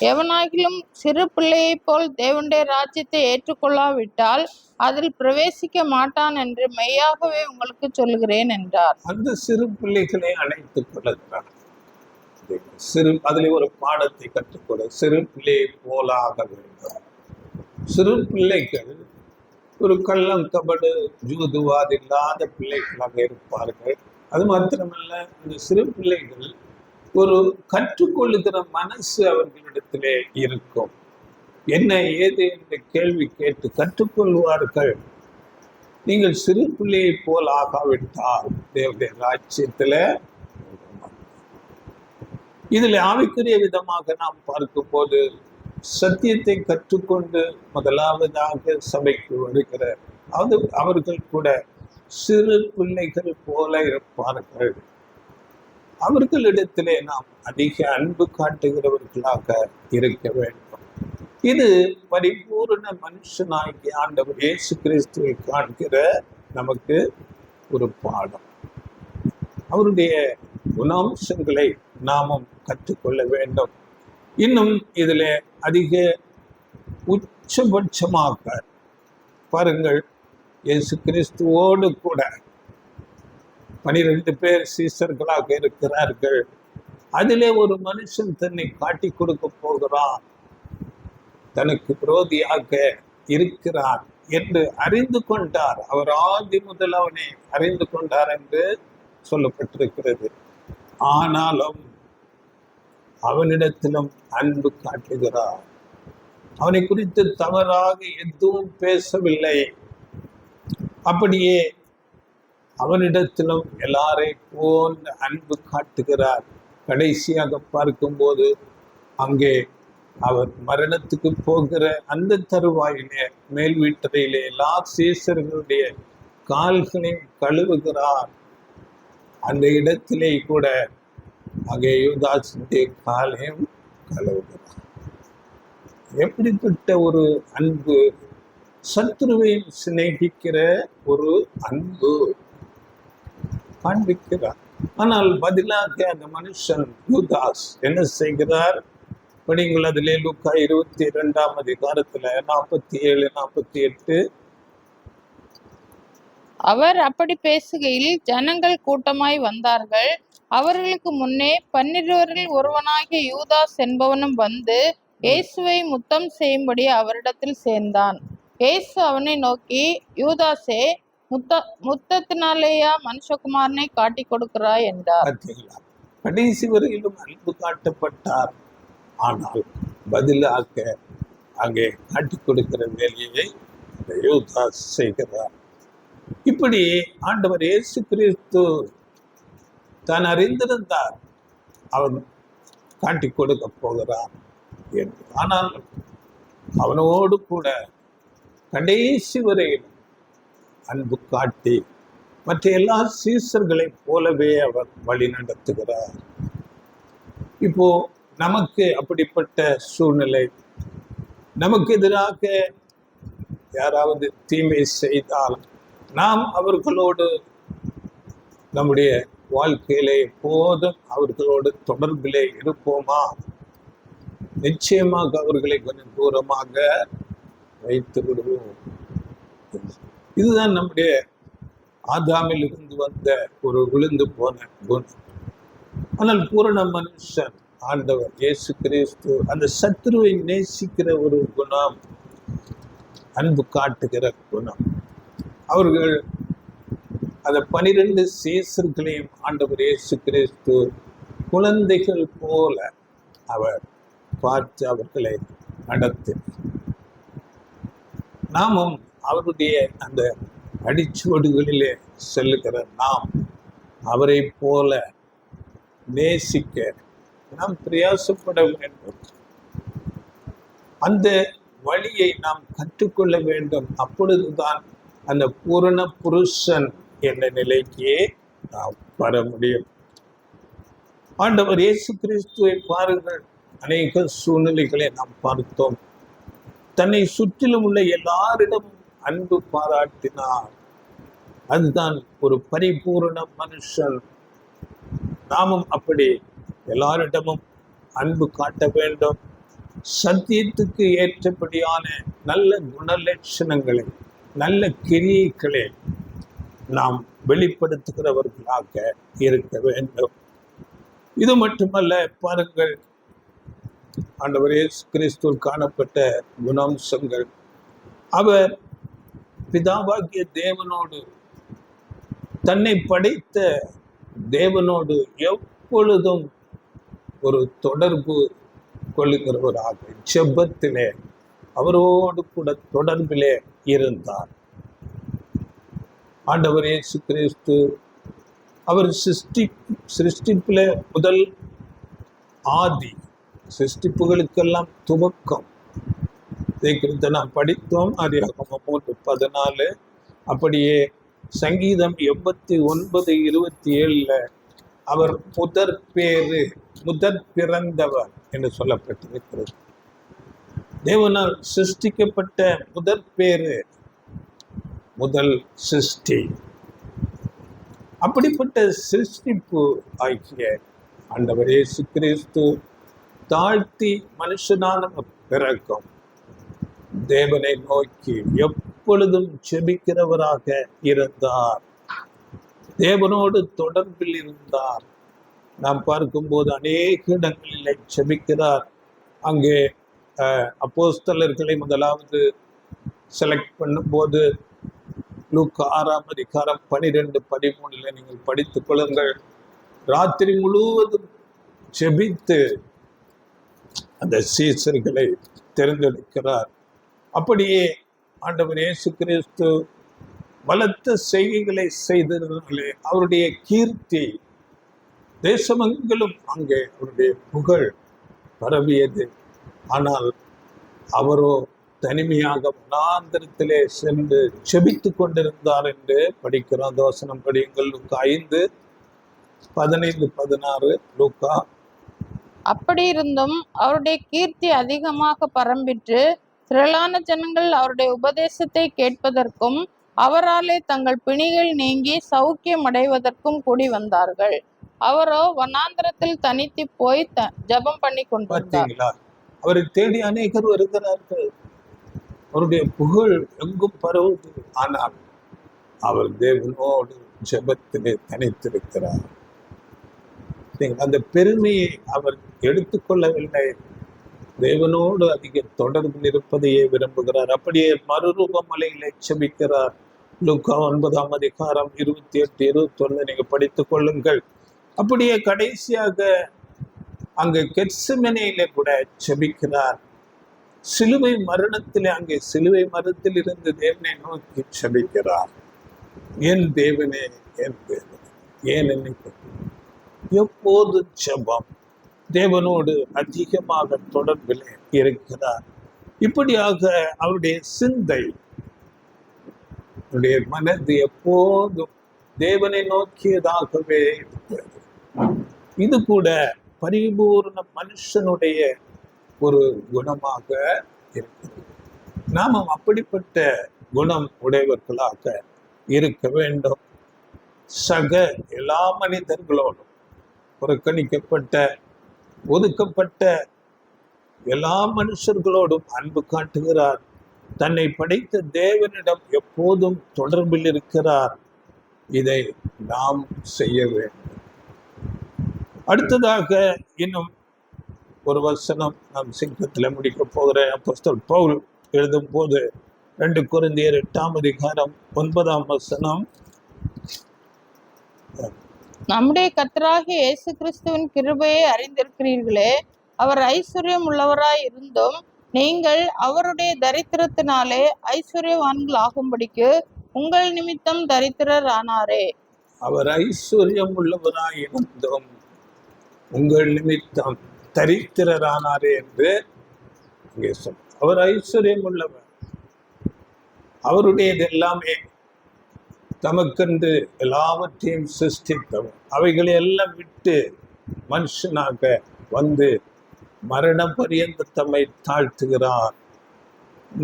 எவனாகிலும் சிறு பிள்ளையை போல் தேவனுடைய ராஜ்யத்தை ஏற்றுக்கொள்ளாவிட்டால் அதில் பிரவேசிக்க மாட்டான் என்று மெய்யாகவே உங்களுக்கு சொல்லுகிறேன் என்றார். அந்த சிறு பிள்ளைகளை அழைத்துக் கொள்ளுகிறார். அதில் ஒரு பாடத்தை கற்றுக்கொள்ள, சிறு பிள்ளையை போலாக வேண்டும். சிறு பிள்ளைகள் ஒரு கள்ளம் கபடு ஜூதுவாது இல்லாத பிள்ளைகளாக இருப்பார்கள். அது மாத்திரமல்ல, இந்த சிறு பிள்ளைகள் ஒரு கற்றுக்கொள்ளுகிற மனசு அவர்களிடத்திலே இருக்கும். என்ன ஏது என்ற கேள்வி கேட்டு கற்றுக்கொள்வார்கள். நீங்கள் சிறு பிள்ளையை போல் ஆகாவிட்டால் தேவனுடைய ராஜ்யத்துல இதில் ஆவிக்குரிய விதமாக நாம் பார்க்கும்போது சத்தியத்தை கற்றுக்கொண்டு முதலாவதாக சபைக்கு வருகிற அவர்கள் கூட சிறு பிள்ளைகள் போல இருப்பார்கள். அவர்களிடத்திலே நாம் அதிக அன்பு காட்டுகிறவர்களாக இருக்க வேண்டும். இது பரிபூர்ண மனுஷனாகிய ஆண்டவர் இயேசு கிறிஸ்துவை காண்கிற நமக்கு ஒரு பாடம். அவருடைய குணாம்சங்களை நாமும் கற்றுக்கொள்ள வேண்டும். இன்னும் இதுல அதிக உச்சபட்சமாக பாருங்கள், இயேசு கிறிஸ்துவோடு கூட 12 பேர் சீசர்களாக இருக்கிறார்கள். அதிலே ஒரு மனுஷன் தன்னை காட்டி கொடுக்க போகிறான், தனக்கு விரோதியாக இருக்கிறார் என்று அறிந்து கொண்டார். அவர் ஆதி முதல் அவனை அறிந்து கொண்டார் என்று சொல்லப்பட்டிருக்கிறது. ஆனாலும் அவனிடத்திலும் அன்பு காட்டுகிறார். அவனை குறித்து தவறாக எதுவும் பேசவில்லை. அப்படியே அவனிடத்திலும் எல்லாரை போன்ற அன்பு காட்டுகிறார். கடைசியாக பார்க்கும்போது அங்கே அவர் மரணத்துக்கு போகிற அந்த தருவாயிலே மேல் வீட்டறையிலே எல்லா சீசர்களுடைய கால்களையும் கழுவுகிறார். அந்த இடத்திலே கூட அங்கே யூதாசுடைய காலையும் கழுவுகிறார். எப்படிப்பட்ட ஒரு அன்பு! சத்துருவை சிநேகிக்கிற ஒரு அன்பு காண்பிக்கிறார். ஆனால் பதிலாக அந்த மனுஷன் யூதாஸ் என்ன செய்கிறார்? படிங்கள், அதிலே லூக்கா 22ஆம் அதிகாரத்துல 47 48. அவர் அப்படி பேசுகையில் ஜனங்கள் கூட்டமாய் வந்தார்கள். அவர்களுக்கு முன்னே 12 ஒருவனாகிய யூதாஸ் என்பவனும் வந்து இயேசுவை முத்தம் செய்யும்படி அவரிடத்தில் சேர்ந்தான். இயேசு அவனை நோக்கி, யூதாசே, முத்தத்தினாலேயா மனுஷகுமாரனை காட்டி கொடுக்கிறாய் என்றார். பார்த்தீங்களா? கடைசி வரையிலும் அன்பு காட்டப்பட்டார். ஆனால் பதிலாக அங்கே காட்டி கொடுக்கிற வேலையை யூதாஸ் செய்கிறார். இப்படி ஆண்டவர் இயேசு கிறிஸ்து தான் அறிந்திருந்தார் அவன் காட்டி கொடுக்க போகிறான் என்று. ஆனால் அவனோடு கூட கடைசி வரையில் அன்பு காட்டி மற்ற எல்லா சீசர்களைப் போலவே அவர் வழி நடத்துகிறார். இப்போ நமக்கு அப்படிப்பட்ட சூழ்நிலை, நமக்கு எதிராக யாராவது தீமை செய்தால் நாம் அவர்களோடு நம்முடைய வாழ்க்கையிலே எப்போதும் அவர்களோடு தொடர்பிலே இருப்போமா? நிச்சயமாக அவர்களை கொஞ்சம் தூரமாக வைத்து விடுவோம். இதுதான் நம்முடைய ஆதாமில் இருந்து வந்த ஒரு விழுந்து போன குணம். ஆனால் பூரண மனுஷன் ஆண்டவர் இயேசு கிறிஸ்து அந்த சத்துருவை நேசிக்கிற ஒரு குணம், அன்பு காட்டுகிற குணம். அவர்கள் அந்த 12 சீசர்களையும் ஆண்டவர் இயேசு கிறிஸ்து குழந்தைகள் போல அவர் பார்த்து அவர்களை நடத்தினார். நாமும் அவருடைய அந்த அடிச்சுவடுகளிலே செல்லுகிற நாம் அவரை போல நேசிக்க நாம் பிரயாசப்பட வேண்டும். அந்த வழியை நாம் கற்றுக்கொள்ள வேண்டும். அப்பொழுதுதான் அந்த பூரண புருஷன் என்ற நிலைக்கே நாம் வர முடியும். ஆண்டவர் இயேசு கிறிஸ்துவை பாருங்கள். அநேக சூழ்நிலைகளை நாம் பார்த்தோம். தன்னை சுற்றிலும் உள்ள எல்லாரிடமும் அன்பு பாராட்டினார். அதுதான் ஒரு பரிபூரண மனுஷன். நாமும் அப்படி எல்லாரிடமும் அன்பு காட்ட வேண்டும். சத்தியத்துக்கு ஏற்றபடியான நல்ல குணலட்சணங்களை, நல்ல கிரியைகளை நாம் வெளிப்படுத்துகிறவர்களாக இருக்க வேண்டும். இது மட்டுமல்ல, பாருங்கள், ஆண்டவர் இயேசு கிறிஸ்து காணப்பட்ட குணாம்சங்கள். அவர் பிதாவாகிய தேவனோடு, தன்னை படைத்த தேவனோடு எப்பொழுதும் ஒரு தொடர்பு கொள்ளுகிறவராக, ஜெபத்திலே அவரோடு கூட தொடர்பிலே இருந்தார். ஆண்டவர் இயேசு கிறிஸ்து அவர் சிருஷ்டிப்பிலே முதல் ஆதி, சிருஷ்டிப்புகளுக்கெல்லாம் துவக்கம். இதை குறித்து நாம் படித்தோம். ஆதியாகமம் 3:14. அப்படியே சங்கீதம் 89:27 அவர் முதற் பிறந்தவர் என்று சொல்லப்பட்டிருக்கிறது. தேவனால் சிருஷ்டிக்கப்பட்ட முதற் பேரு, முதல் சிருஷ்டி. அப்படிப்பட்ட சிருஷ்டிப்பு ஆகிய ஆண்டவர் இயேசு கிறிஸ்து தாழ்த்தி மனுஷனான பிறக்கும் தேவனை நோக்கி எப்பொழுதும் ஜெபிக்கிறவராக இருந்தார். தேவனோடு தொடர்பில் இருந்தார். நாம் பார்க்கும்போது அநேக இடங்களில் ஜெபிக்கிறார். அங்கே அப்போஸ்தலர்களை முதலாவது செலக்ட் பண்ணும்போது லூக்கா 6:12-13 நீங்கள் படித்துக் கொள்ளுங்கள். ராத்திரி முழுவதும் ஜெபித்து அந்த சீசர்களை தேர்ந்தெடுக்கிறார். அப்படியே ஆண்டவர் இயேசு கிறிஸ்து பலத்த செய்கைகளை செய்ததினாலே அவருடைய கீர்த்தி தேசமெங்கிலும் அங்கே அவருடைய புகழ் பரவியது. ஆனால் அவரோ தனிமையாக வனாந்திரத்திலே சென்று செபித்து கொண்டிருந்தார் என்று படிக்கிறோம். அந்த வசனம் படியுங்கள். லூக்கா 5:15-16. லூக்கா. அப்படி இருந்தும் அவருடைய கீர்த்தி அதிகமாக பரம்பிற்று. திரளான ஜனங்கள் அவருடைய உபதேசத்தை கேட்பதற்கும் அவராலே தங்கள் பிணிகள் நீங்கி சௌக்கியம் அடைவதற்கும் கூடி வந்தார்கள். அவரோ வனாந்திரத்தில் தனித்து போய் ஜெபம் பண்ணி கொண்டிருந்தார். அவரை தேடி அநேகர் வருகிறார்கள். அவருடைய புகழ் எங்கும் பரவுது. ஆனால் அவர் தேவனோடு ஜெபத்திலே தனித்திருக்கிறார். அந்த பெருமையை அவர் எடுத்துக்கொள்ளவில்லை. தேவனோடு அதிக தொடர்பில் இருப்பதையே விரும்புகிறார். அப்படியே மறுரூப மலையிலே செபிக்கிறார். லூக்கா 9:28-21 நீங்க படித்துக் கொள்ளுங்கள். அப்படியே கடைசியாக அங்கு கெத்செமனேயிலே கூட செபிக்கிறார். சிலுவை மரணத்திலே அங்கே சிலுவை மரத்தில் இருந்து தேவனை நோக்கி செபிக்கிறார். என் தேவனே, என் தேவனே, ஏன் என்னை எப்போது ஜெபம், தேவனோடு அதிகமாக தொடர்பில் இருக்கிறார். இப்படியாக அவருடைய சிந்தை, அவருடைய மனது எப்போதும் தேவனை நோக்கியதாகவே இருக்கிறது. இது கூட பரிபூர்ண மனுஷனுடைய ஒரு குணமாக இருக்கிறது. நாமும் அப்படிப்பட்ட குணம் உடையவர்களாக இருக்க வேண்டும். சக எல்லா மனிதர்களோடும், புறக்கணிக்கப்பட்ட ஒதுக்கப்பட்ட எல்லா மனுஷர்களோடும் அன்பு காட்டுகிறார். தன்னை படைத்த தேவனிடம் எப்போதும் தொடர்பில் இருக்கிறார். இதை நாம் செய்ய வேண்டும். அடுத்ததாக இன்னும் ஒரு வசனம் நாம் சிங்கத்தில் முடிக்க போகிற அப்போஸ்தலன் பவுல் எழுதும் போது 2 கொரிந்தியர் 8:9 நம்முடைய கர்த்தராகிய இயேசு கிறிஸ்துவின் கிருபையை அறிந்திருக்கிறீர்களே, அவர் ஐஸ்வர்யம் உள்ளவராய் இருந்தும் நீங்கள் அவருடைய தரித்திரத்தினாலே ஐஸ்வர்யவான்கள் ஆகும்படிக்கு உங்கள் நிமித்தம் தரித்திரர் ஆனாரே. அவர் ஐஸ்வர்யம் உள்ளவராய் இருந்தும் உங்கள் நிமித்தம் தரித்திரரானாரே என்று இங்கே சொன்னார். அவர் ஐஸ்வர்யம் உள்ளவர். அவருடையது எல்லாமே தமக்கென்று எல்லாவற்றையும் சிருஷ்டித்தவர். அவைகளை எல்லாம் விட்டு மனுஷனாக வந்து மரண பரியந்த தம்மை தாழ்த்துகிறார்.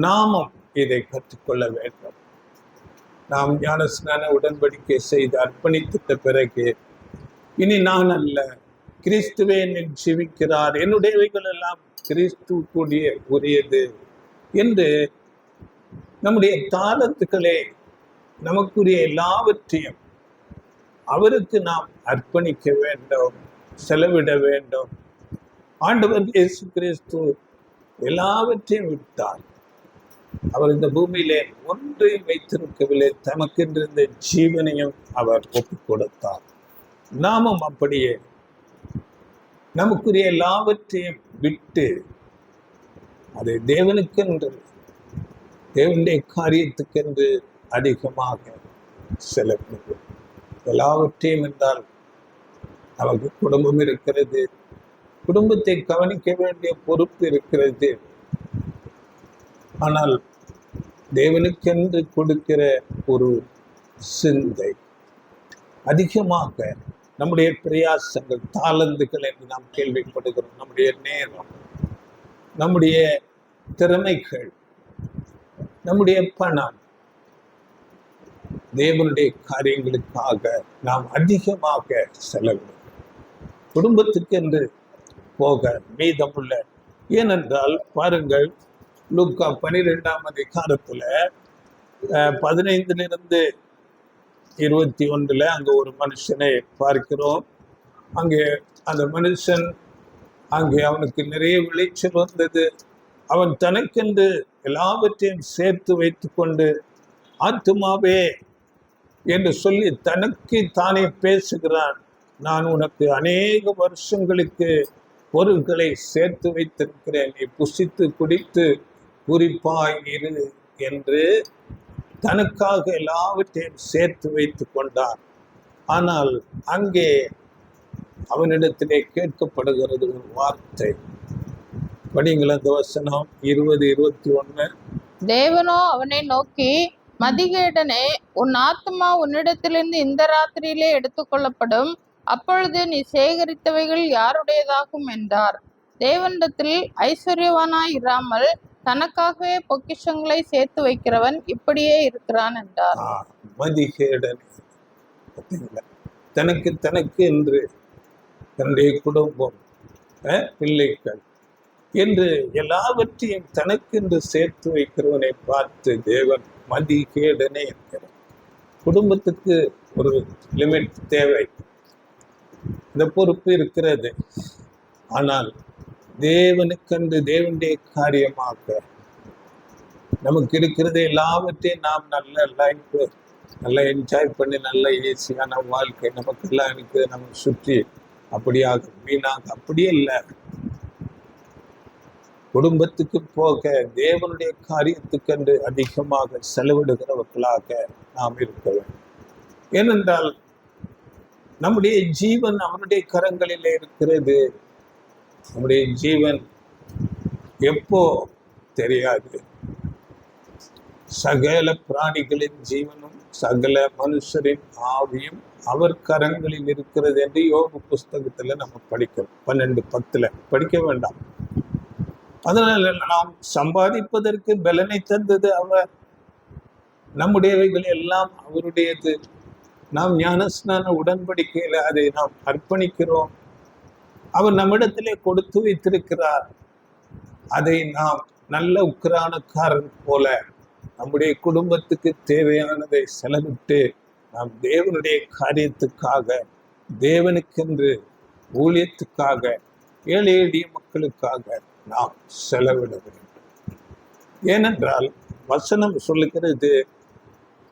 நாமும் இதை கற்றுக்கொள்ள வேண்டும். நாம் ஞானஸ்நான உடன்படிக்கை செய்து அர்ப்பணித்த பிறகு இனி நான் அல்ல, கிறிஸ்துவே என்னில் ஜீவிக்கிறார், என்னுடையவைகள் எல்லாம் கிறிஸ்து கூடிய உரியது என்று நம்முடைய தாளத்துக்களே நமக்குரிய எல்லாவற்றையும் அவருக்கு நாம் அர்ப்பணிக்க வேண்டும், செலவிட வேண்டும். ஆண்டவர் இயேசு கிறிஸ்து எல்லாவற்றையும் விட்டார். அவர் இந்த பூமியிலே ஒன்றையும் வைத்திருக்கவில்லை, தமக்கென்றிருந்த ஜீவனையும் அவர் ஒப்புக் கொடுத்தார். நாமும் அப்படியே நமக்குரிய எல்லாவற்றையும் விட்டு அதை தேவனுக்கென்று, தேவனுடைய காரியத்துக்கென்று அதிகமாக செலவிடுவோம். எல்லாவற்றையும் என்றால் நமக்கு குடும்பம் இருக்கிறது, குடும்பத்தை கவனிக்க வேண்டிய பொறுப்பு இருக்கிறது. ஆனால் தேவனுக்கென்று கொடுக்கிற ஒரு சிந்தை, அதிகமாக நம்முடைய பிரயாசங்கள், தாளந்துகள் என்று நாம் கேள்விப்படுகிறோம், நம்முடைய நேரம், நம்முடைய திறமைகள், நம்முடைய பணம், தேவனுடைய காரியங்களுக்காக நாம் அதிகமாக செலவிடும். குடும்பத்துக்கென்று போக மீதமுள்ள, ஏனென்றால் பாருங்கள், லூக்கா 12 15-21 அங்கே ஒரு மனுஷனை பார்க்கிறோம். அங்கே அந்த மனுஷன், அங்கே அவனுக்கு நிறைய விளைச்சல் வந்தது. அவன் தனக்கென்று எல்லாவற்றையும் சேர்த்து வைத்து கொண்டு ஆத்துமாவே என்று சொல்லி தனக்கு தானே பேசுகிறான். நான் உனக்கு அநேக வருஷங்களுக்கு பொருட்களை சேர்த்து வைத்திருக்கிறேன், நீ புசித்து குடித்து குறிப்பாய் இரு என்று தனக்காக எல்லாவற்றையும் சேர்த்து வைத்து கொண்டார். ஆனால் அங்கே அவனிடத்திலே கேட்கப்படுகிறது ஒரு வார்த்தை. படிங்கள் அந்த வசனம் 20-21. தேவனோ அவனை நோக்கி, மதிகேடனே, உன் ஆத்துமா உன்னிடத்திலிருந்து இந்த ராத்திரியிலே எடுத்துக்கொள்ளப்படும், அப்பொழுது நீ சேகரித்தவைகள் யாருடையதாகும் என்றார். தேவனிடத்தில் ஐஸ்வர்யவானாய் இராமல் தனக்காகவே பொக்கிஷங்களை சேர்த்து வைக்கிறவன் இப்படியே இருக்கிறான் என்றார். மதிகேடன் தனக்கு என்று தன்னுடைய குடும்பம், பிள்ளைகள் என்று எல்லாவற்றையும் தனக்கென்று சேர்த்து வைக்கிறவனை பார்த்து தேவன் மதிகேடனே என்கிறார். குடும்பத்துக்கு ஒரு லிமிட் தேவை, இந்த பொறுப்பு இருக்கிறது. ஆனால் தேவனுக்கென்று தேவனுடைய காரியமாக நமக்கு இருக்கிறது எல்லாவற்றையும் நாம் நல்ல லைஃப் நல்லா என்ஜாய் பண்ணி நல்ல ஈஸியான வாழ்க்கை நமக்கு எல்லாம் இருக்குது, நம்ம சுற்றி அப்படியாக வீணாக அப்படியே இல்லை. குடும்பத்துக்கு போக தேவனுடைய காரியத்துக்கென்று அதிகமாக செலவிடுகிறவர்களாக நாம் இருக்க வேண்டும். ஏனென்றால் நம்முடைய ஜீவன் அவனுடைய கரங்களில் இருக்கிறது. நம்முடைய ஜீவன் எப்போ தெரியாது. சகல பிராணிகளின் ஜீவனும் சகல மனுஷரின் ஆவியும் அவர் கரங்களில் இருக்கிறது என்று யோபு புஸ்தகத்துல நம்ம படிக்கிறோம். 12:10 படிக்க வேண்டாம். அதனால நாம் சம்பாதிப்பதற்கு பலனை தந்தது அவர். நம்முடையவைகள் எல்லாம் அவருடையது. நாம் ஞானஸ்நான உடன்படிக்கையில அதை நாம் அர்ப்பணிக்கிறோம். அவர் நம்மிடத்திலே கொடுத்து வைத்திருக்கிறார். அதை நாம் நல்ல உக்கிரானக்காரன் போல நம்முடைய குடும்பத்துக்கு தேவையானதை செலவிட்டு நாம் தேவனுடைய காரியத்துக்காக, தேவனுக்கென்று ஊழியத்துக்காக, ஏழை எளிய மக்களுக்காக நாம் செலவிட வேண்டும். ஏனென்றால் வசனம் சொல்லுகிறது,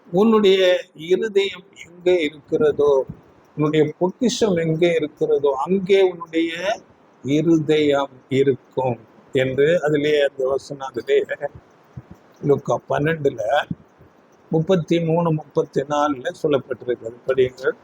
உன்னுடைய இருதயம் எங்கே இருக்கிறதோ, உன்னுடைய பொக்கிஷம் எங்கே இருக்கிறதோ அங்கே உன்னுடைய இருதயம் இருக்கும் என்று அதிலே அந்த வசனம் அதிலே லூக்கா 12:33-34 சொல்லப்பட்டிருக்கிறது. படியுங்கள்.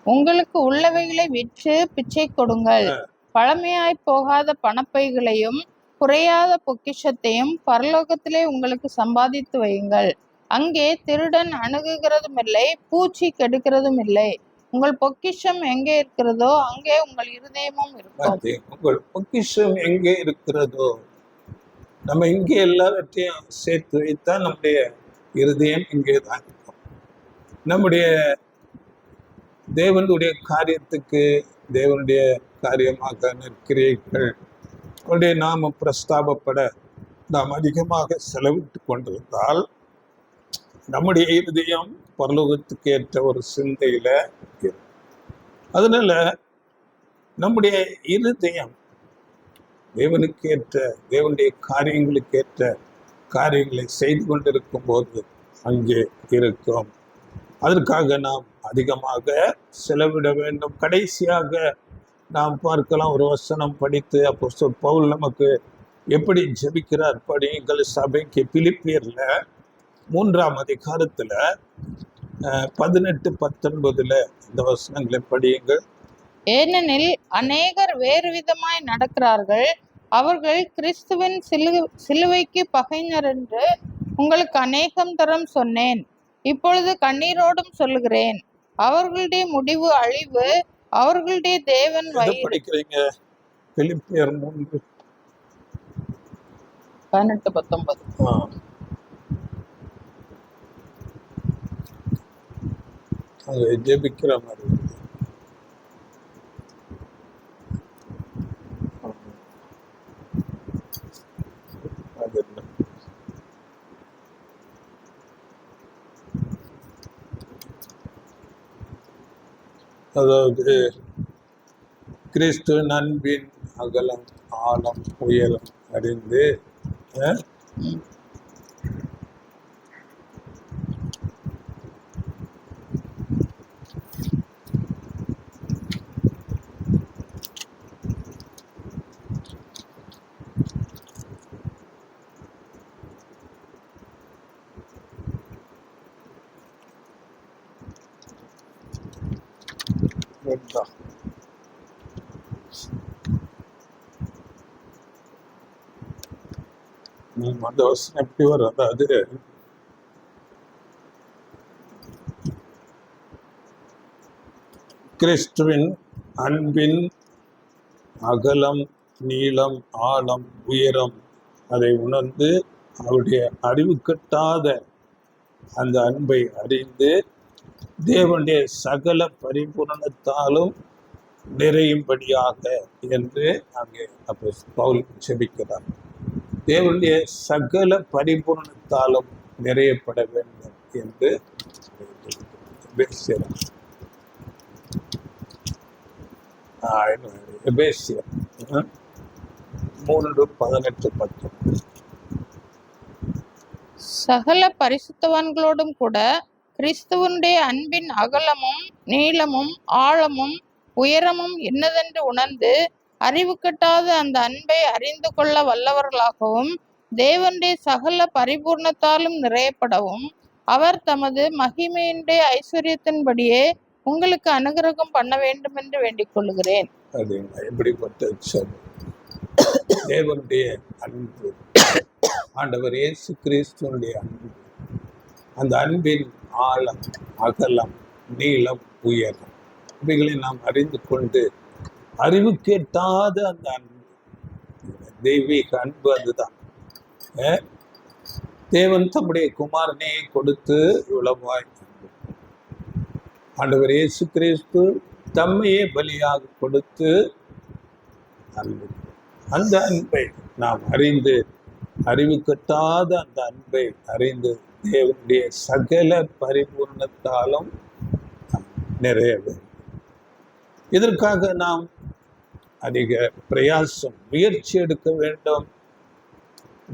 உங்களுக்கு உள்ளவைகளை விற்று பிச்சை கொடுங்கள், பழமையாய் போகாத பணப்பைகளையும் குறையாத பொக்கிஷத்தையும் பரலோகத்திலே உங்களுக்கு சம்பாதித்து வையுங்கள். அங்கே திருடன் அணுகுகிறதும் இல்லை, பூச்சி கெடுக்கிறதும் இல்லை. உங்கள் பொக்கிஷம் எங்கே இருக்கிறதோ அங்கே உங்கள் இருதயமும் இருக்கும். உங்கள் பொக்கிஷம் எங்கே இருக்கிறதோ, நம்ம இங்கே எல்லாவற்றையும் சேர்த்து வைத்தா நம்முடைய இருதயம் இங்கே தான் இருக்கும். நம்முடைய தேவனுடைய காரியத்துக்கு, தேவனுடைய காரியமாக நிற்கிறீர்கள் அவருடைய நாம பிரஸ்தாபப்பட நாம் அதிகமாக செலவிட்டு கொண்டிருந்தால் நம்முடைய இருதயம் பரலோகத்துக்கு ஏற்ற ஒரு சிந்தையில இருக்கும். அதனால நம்முடைய இருதயம் தேவனுக்கு ஏற்ற, தேவனுடைய காரியங்களுக்கு ஏற்ற காரியங்களை செய்து கொண்டிருக்கும் போது அங்கே இருக்கும். அதற்காக நாம் அதிகமாக செலவிட வேண்டும். கடைசியாக நாம் பார்க்கலாம், ஒரு வசனம் படித்து அப்போஸ்தலர் பவுல் நமக்கு எப்படி ஜெபிக்கிறார் படியுங்கள். சபைக்கு பிலிப்பியர்ல 3ஆம் அதிகாரத்துல 18-19 இந்த வசனங்களை படியுங்கள். ஏனெனில் அநேகர் வேறு விதமாய் நடக்கிறார்கள், அவர்கள் கிறிஸ்துவின் சிலுவைக்கு பகைஞர் என்று உங்களுக்கு அநேகம் தரம் சொன்னேன். இப்பொழுது கண்ணீரோடும் சொல்லுகிறேன், அவர்களுடைய முடிவு அழிவு, அவர்களுடைய தேவன் படிக்கிறீங்க. பிலிப்பியர் 3:18-19 ஜெபிக்கிற மாதிரி. அதாவது கிறிஸ்து அன்பின் அகலம் ஆழம் உயரம் அறிந்து அந்த வசனம் எப்படி வரும்? அதாவது கிறிஸ்துவின் அன்பின் அகலம் நீளம் ஆழம் உயரம் அதை உணர்ந்து அவருடைய அறிவு கட்டாத அந்த அன்பை அறிந்து தேவனுடைய சகல பரிபூரணத்தாலும் நிறையும்படியாக என்று அங்கே அப்போ பவுல் ஜெபிக்கிறார். தேவனுடைய சகல பரிபூரணத்தாலும் நிறையப்பட வேண்டும் என்று பேசுகிறார். எபேசியர் 3:18-19. சகல பரிசுத்தவான்களோடும் கூட கிறிஸ்துவனுடைய அன்பின் அகலமும் நீளமும் ஆழமும் உயரமும் என்னதென்று உணர்ந்து அறிவு கட்டாத அந்த அன்பை அறிந்து கொள்ள வல்லவர்களாகவும் தேவனுடைய சகல பரிபூர்ணத்தாலும் நிறையப்படவும் அவர் தமது மகிமையினுடைய ஐஸ்வர்யத்தின்படியே உங்களுக்கு அனுகிரகம் பண்ண வேண்டும் என்று வேண்டிக் கொள்கிறேன். அது எப்படிப்பட்ட தேவனுடைய அன்பு, ஆண்டவர் இயேசு கிறிஸ்துவனுடைய அன்பு, அந்த அன்பின் ஆழம், அகலம், நீளம், உயரம் இவைகளை நாம் அறிந்து கொண்டு அறிவு கேட்டாத அந்த அன்பு, தெய்வீக அன்பு அதுதான். தேவன் தம்முடைய குமாரனை கொடுத்து இவ்வளவாய் ஆண்டவர் இயேசு கிறிஸ்து தம்மையே பலியாக கொடுத்து அன்பு, அந்த அன்பை நாம் அறிந்து அறிவு கட்டாத அந்த அன்பை அறிந்து தேவனுடைய சகல பரிபூர்ணத்தாலும் நிறைய வேண்டும். இதற்காக நாம் அதிக பிரயாசம் முயற்சி எடுக்க வேண்டும்.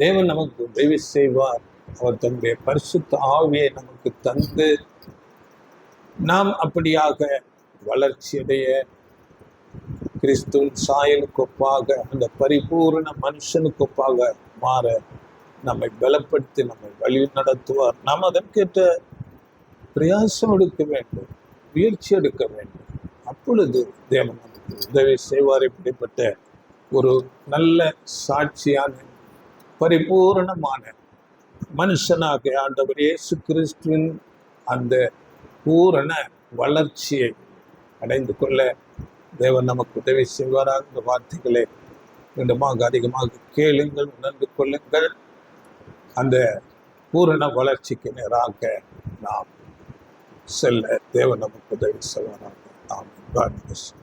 தேவன் நமக்கு உதவி செய்வார். அவர் தன்னுடைய பரிசுத்த ஆவியை நமக்கு தந்து நாம் அப்படியாக வளர்ச்சியடைய கிறிஸ்துவின் சாயலுக்கு ஒப்பாக அந்த பரிபூர்ண மனுஷனுக்கு ஒப்பாக மாற நம்மை பலப்படுத்தி நம்மை வழி நடத்துவார். நாம் அதற்கேற்ற பிரயாசம் எடுக்க வேண்டும், முயற்சி எடுக்க வேண்டும். அப்பொழுது தேவன் நமக்கு உதவி செய்வார். இப்படிப்பட்ட ஒரு நல்ல சாட்சியான பரிபூரணமான மனுஷனாக ஆண்டவர் இயேசு கிறிஸ்துவின் அந்த பூரண வளர்ச்சியை அடைந்து கொள்ள தேவன் நமக்கு உதவி செய்வாராக. இந்த வார்த்தைகளை மீண்டுமாக அதிகமாக கேளுங்கள், உணர்ந்து கொள்ளுங்கள். அந்த பூரண வளர்ச்சிக்கு நேராக நாம் செல்ல தேவன் நமக்கு உதவி செய்வாராக. ஆமென். God bless you.